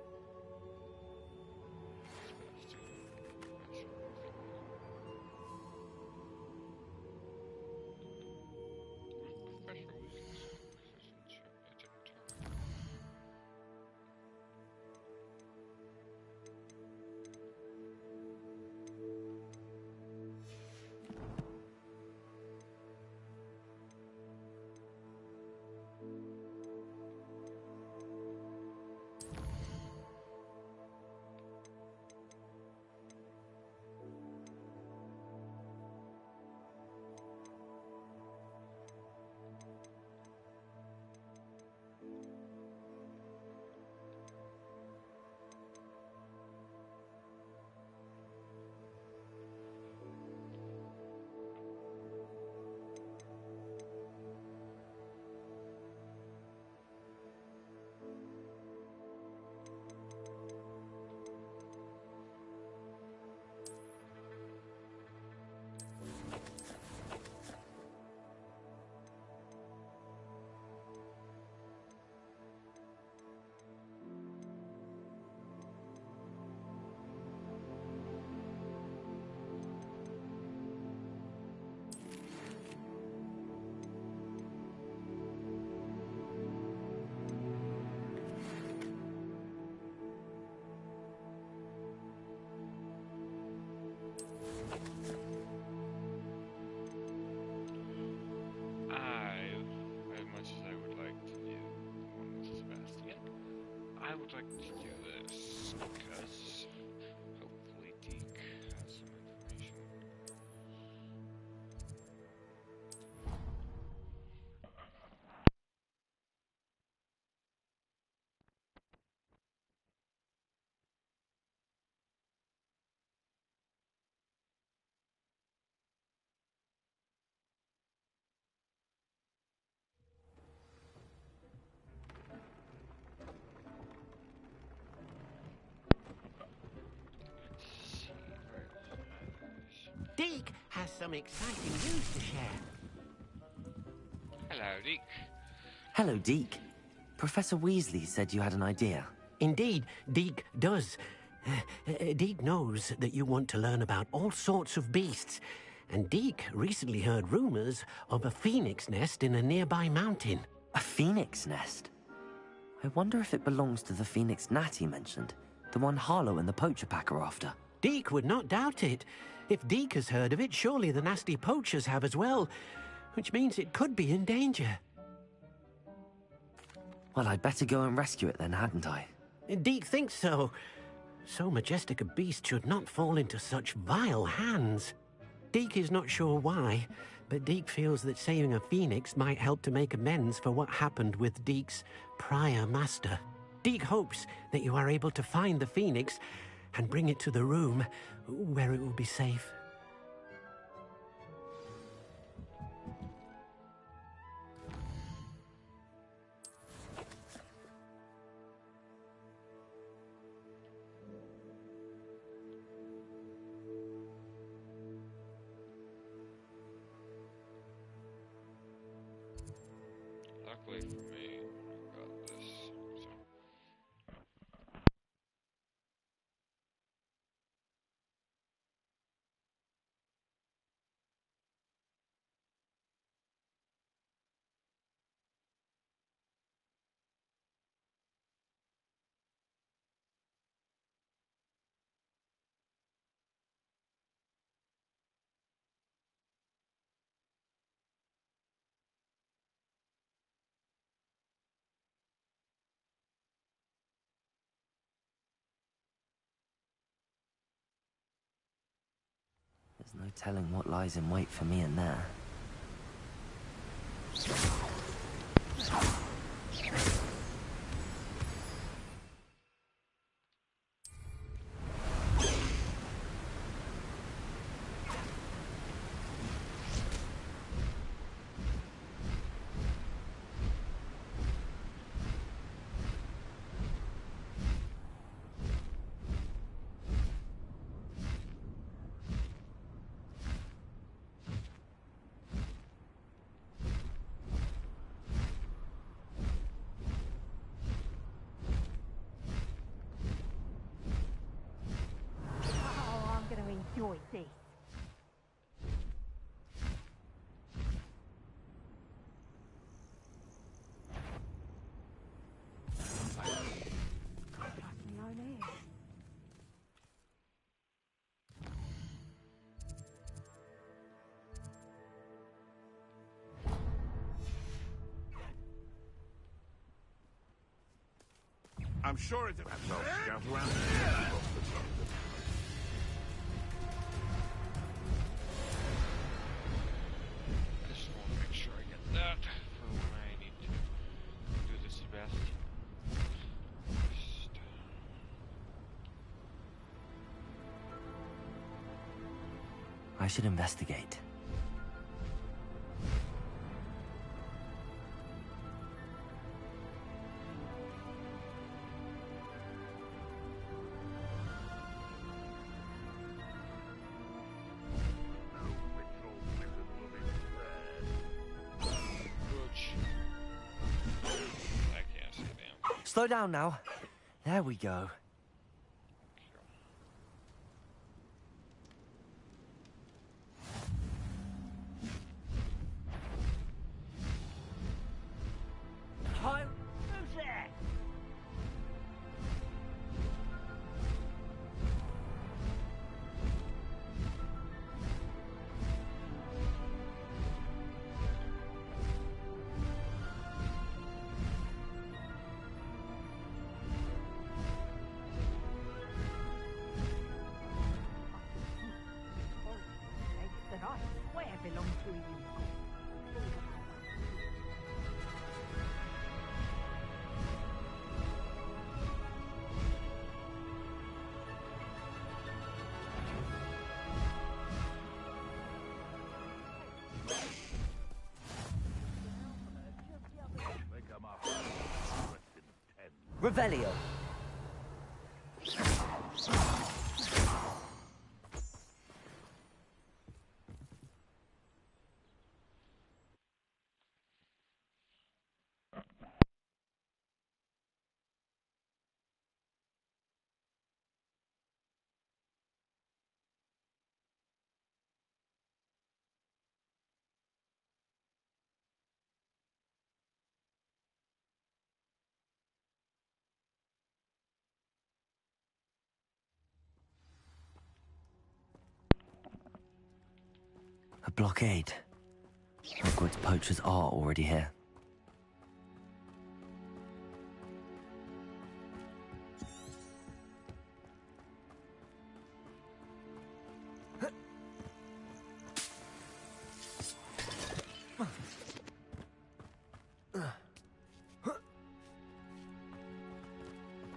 As much as I would like to do one with Sebastian, I would like to do this because hopefully Deke has some information. Deke has some exciting news to share. Hello, Deke. Hello, Deke. Professor Weasley said you had an idea. Indeed, Deke does. Deke knows that you want to learn about all sorts of beasts, and Deke recently heard rumors of a phoenix nest in a nearby mountain. A phoenix nest? I wonder if it belongs to the phoenix Natty mentioned, the one Harlow and the poacher pack are after. Deke would not doubt it. If Deke has heard of it, surely the nasty poachers have as well, which means it could be in danger. Well, I'd better go and rescue it then, hadn't I? Deke thinks so. So majestic a beast should not fall into such vile hands. Deke is not sure why, but Deke feels that saving a phoenix might help to make amends for what happened with Deke's prior master. Deke hopes that you are able to find the phoenix and bring it to the room where it will be safe. Luckily for me, I've got this. So. There's no telling what lies in wait for me in there. Enjoy this. I'm sure it's a scout around. I just want to make sure I get that for when I need to do the Sebastian. I should investigate. Slow down now. There we go. Hi, who's there? Revelio. A blockade. Hogwarts poachers are already here.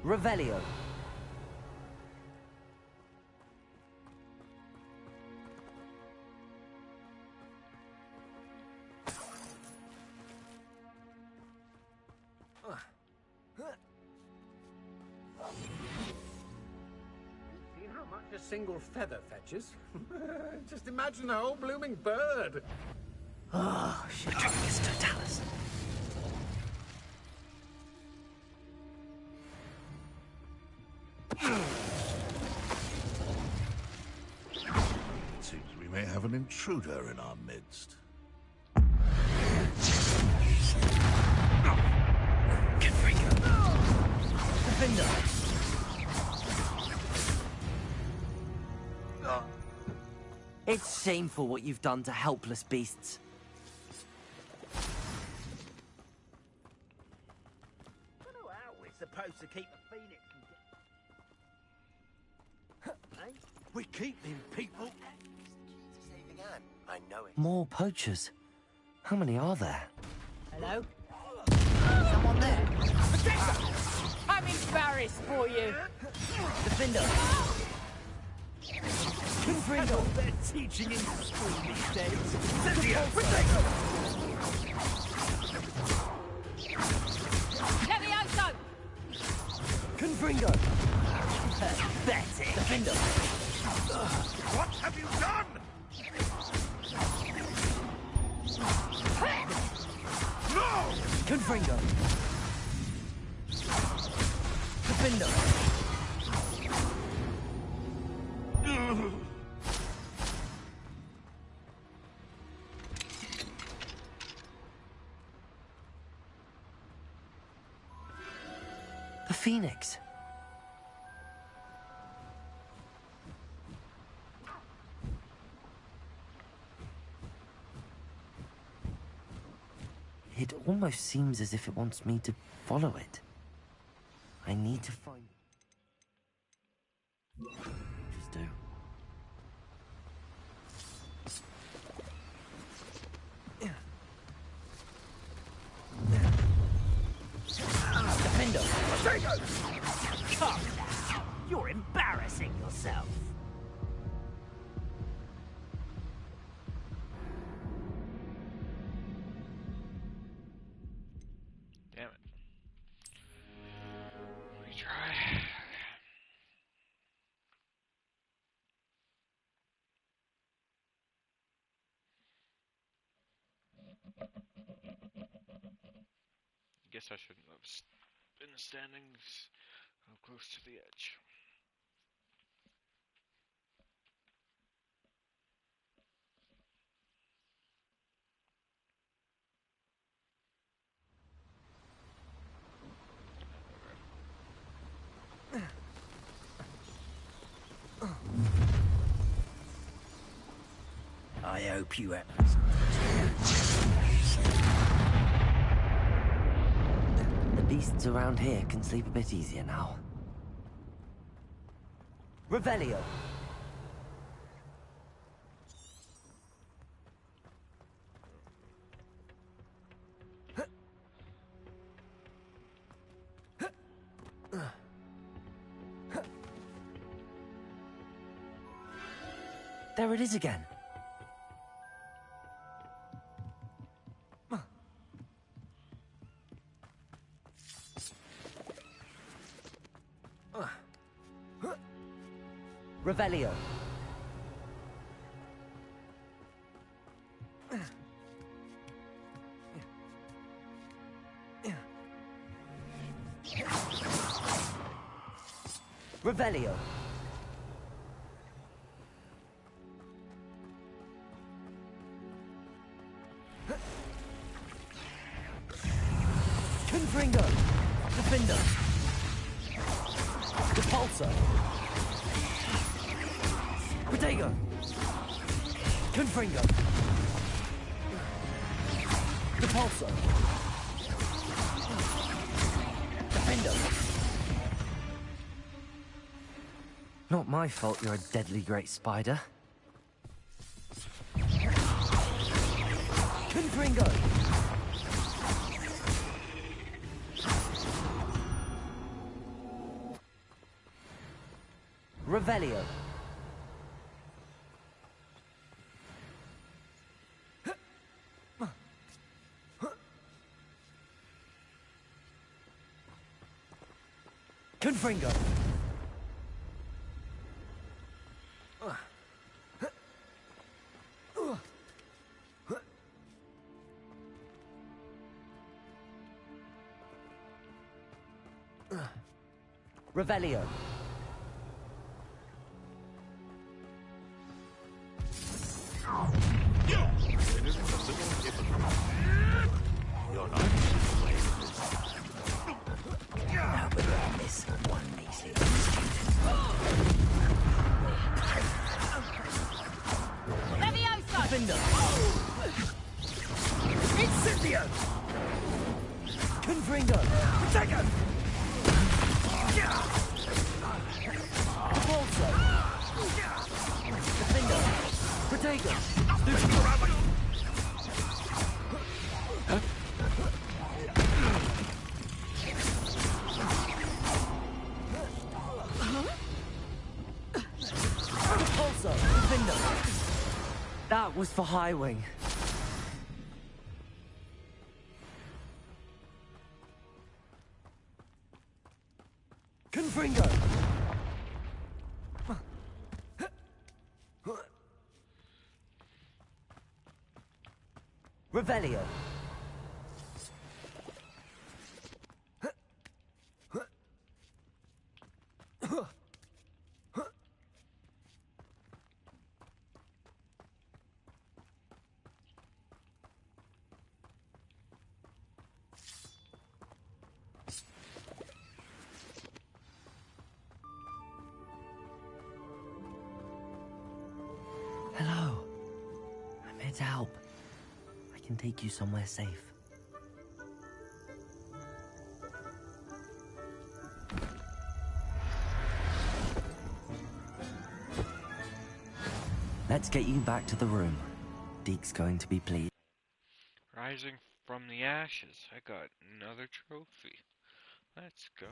Revelio. Seen how much a single feather fetches? Just imagine a whole blooming bird. Oh, shit. Mr. Dallas. Seems we may have an intruder in our midst. Defender. It's shameful what you've done to helpless beasts. I don't know how we're supposed to keep a phoenix from... Hey? We're keeping people. Saving Anne. I know it. More poachers. How many are there? Hello? Someone there? Protector! I'm embarrassed for you! Defender! That's all they're teaching in school these days. Levioso! Confringo! Pathetic! Defender! What have you done? No! Confringo! Defender! The Phoenix. It almost seems as if it wants me to follow it. I need to find... Just do. Defender! Come now! You're embarrassing yourself! Damn it. Retry. Guess I shouldn't have been standing so close to the edge. I hope you have... The beasts around here can sleep a bit easier now. Revelio! There it is again. Revelio. Revelio. Confringo. Defender. Repulsor. Protego. Confringo. Repulsor. Defender. Not my fault you're a deadly great spider. Confringo. Revelio. Confringo. Revelio. You're not. Now we're on this one measly Levioso! Defender. Incendio! Confringo. Protego! Repulsor. Defender. Protego. Repulsor. Defender. That was for Highwing. Confringo. Revelio. Hello. I'm here to help. I can take you somewhere safe. Let's get you back to the room. Deke's going to be pleased. Rising from the ashes, I got another trophy. Let's go.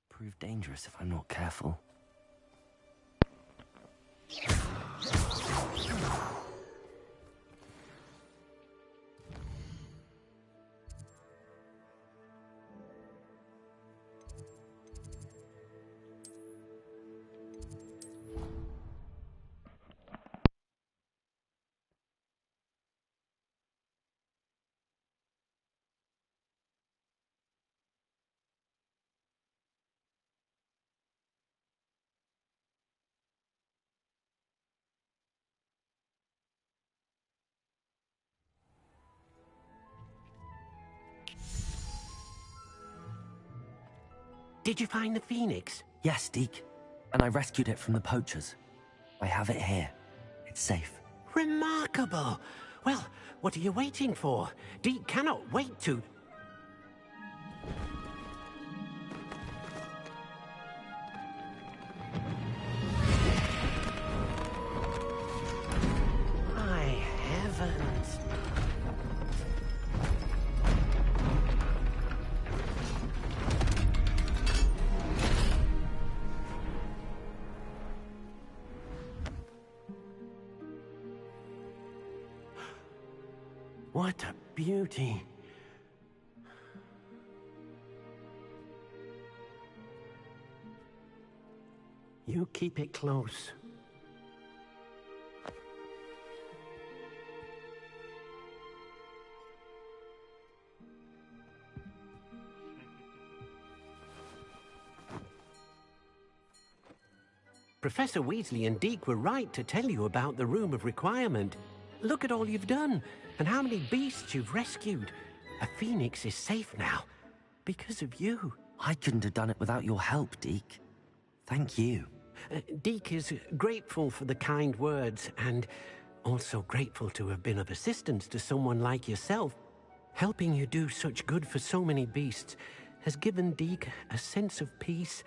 Prove dangerous if I'm not careful. Did you find the phoenix? Yes, Deke. And I rescued it from the poachers. I have it here. It's safe. Remarkable! Well, what are you waiting for? Deke cannot wait to... My heavens! What a beauty. You keep it close. Professor Weasley and Deke were right to tell you about the Room of Requirement. Look at all you've done, and how many beasts you've rescued. A phoenix is safe now, because of you. I couldn't have done it without your help, Deke. Thank you. Deke is grateful for the kind words, and also grateful to have been of assistance to someone like yourself. Helping you do such good for so many beasts has given Deke a sense of peace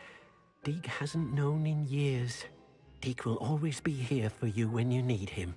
Deke hasn't known in years. Deke will always be here for you when you need him.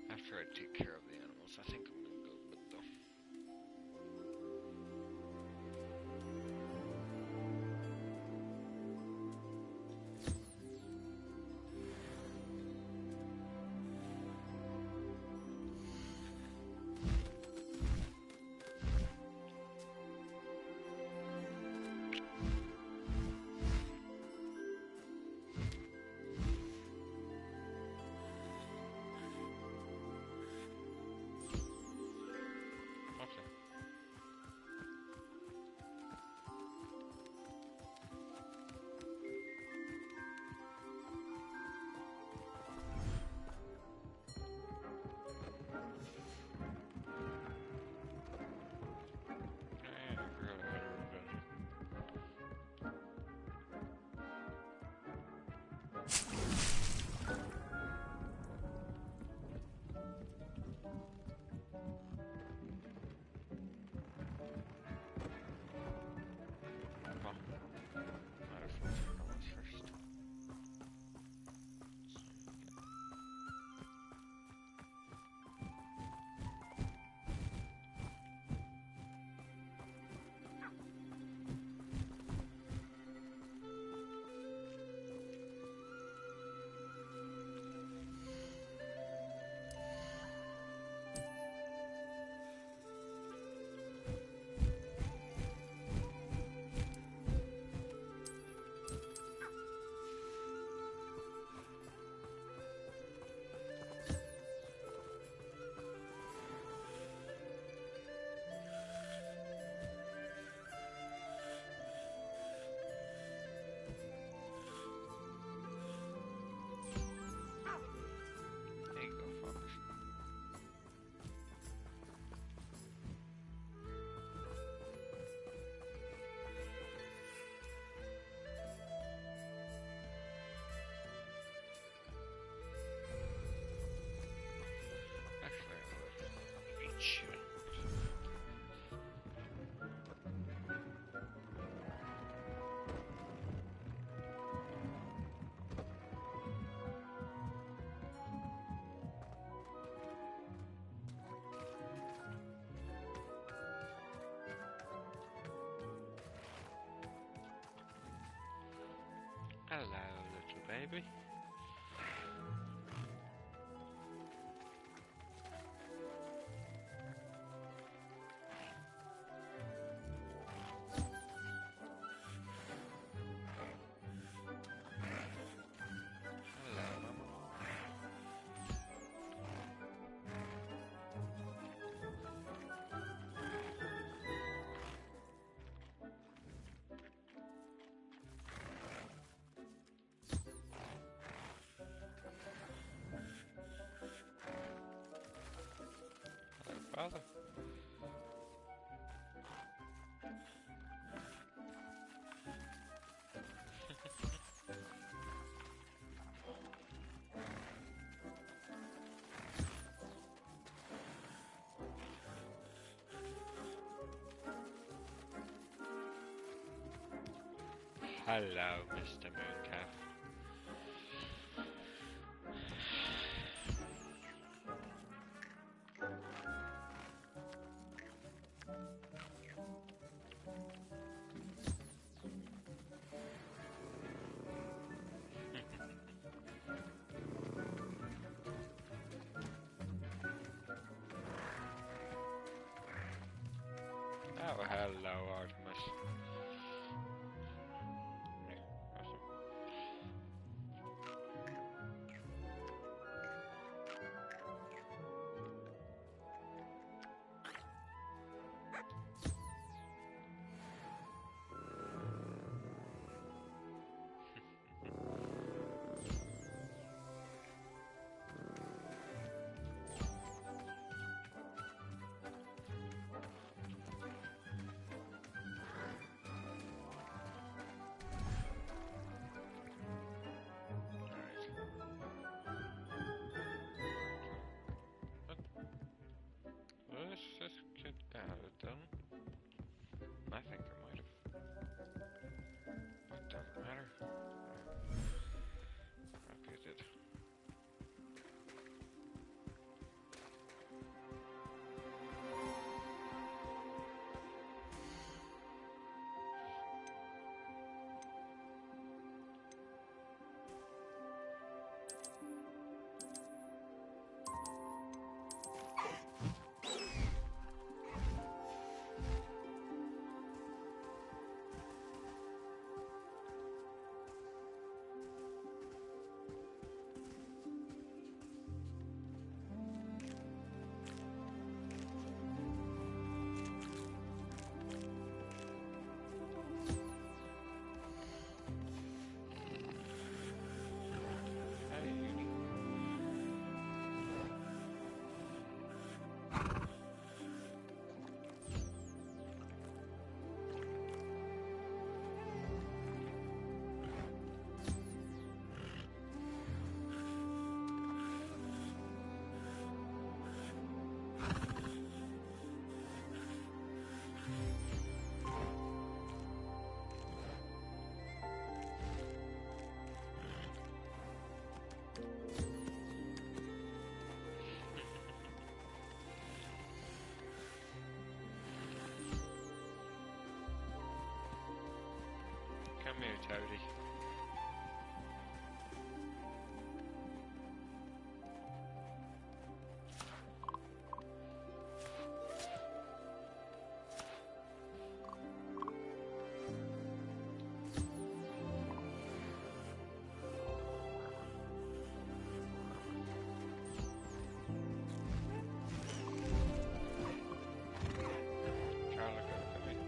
After I take care of the animals, I think I'm gonna go to bed though. Hello, little baby. Father. Hello, Mr. Mooncalf. Oh, hello, Artemis. Let's get out of done. I think I might have. It doesn't matter. Okay, it did. Come here, Toadie. Charlotte, come here.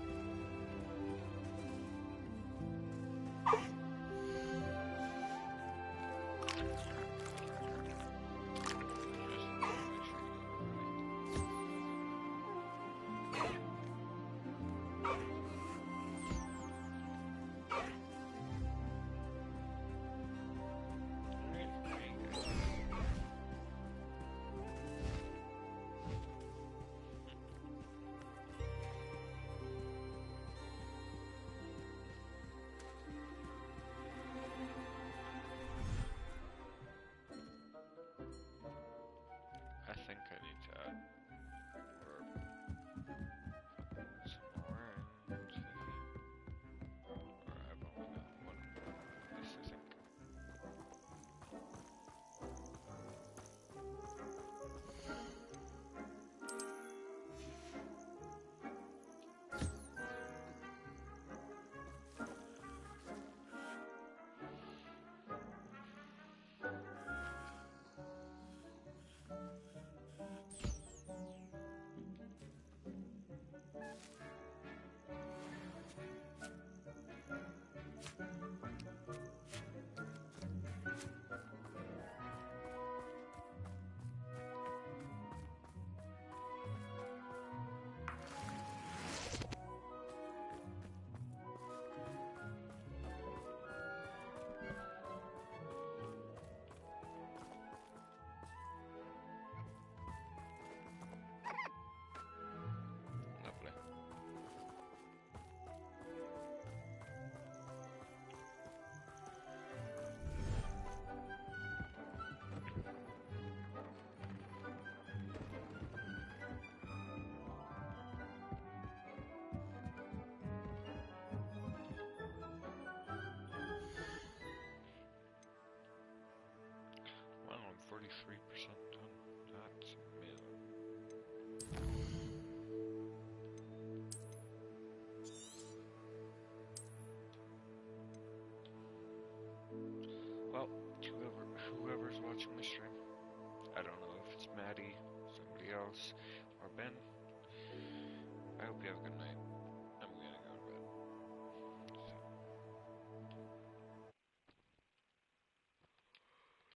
I don't know if it's Maddie, somebody else, or Ben.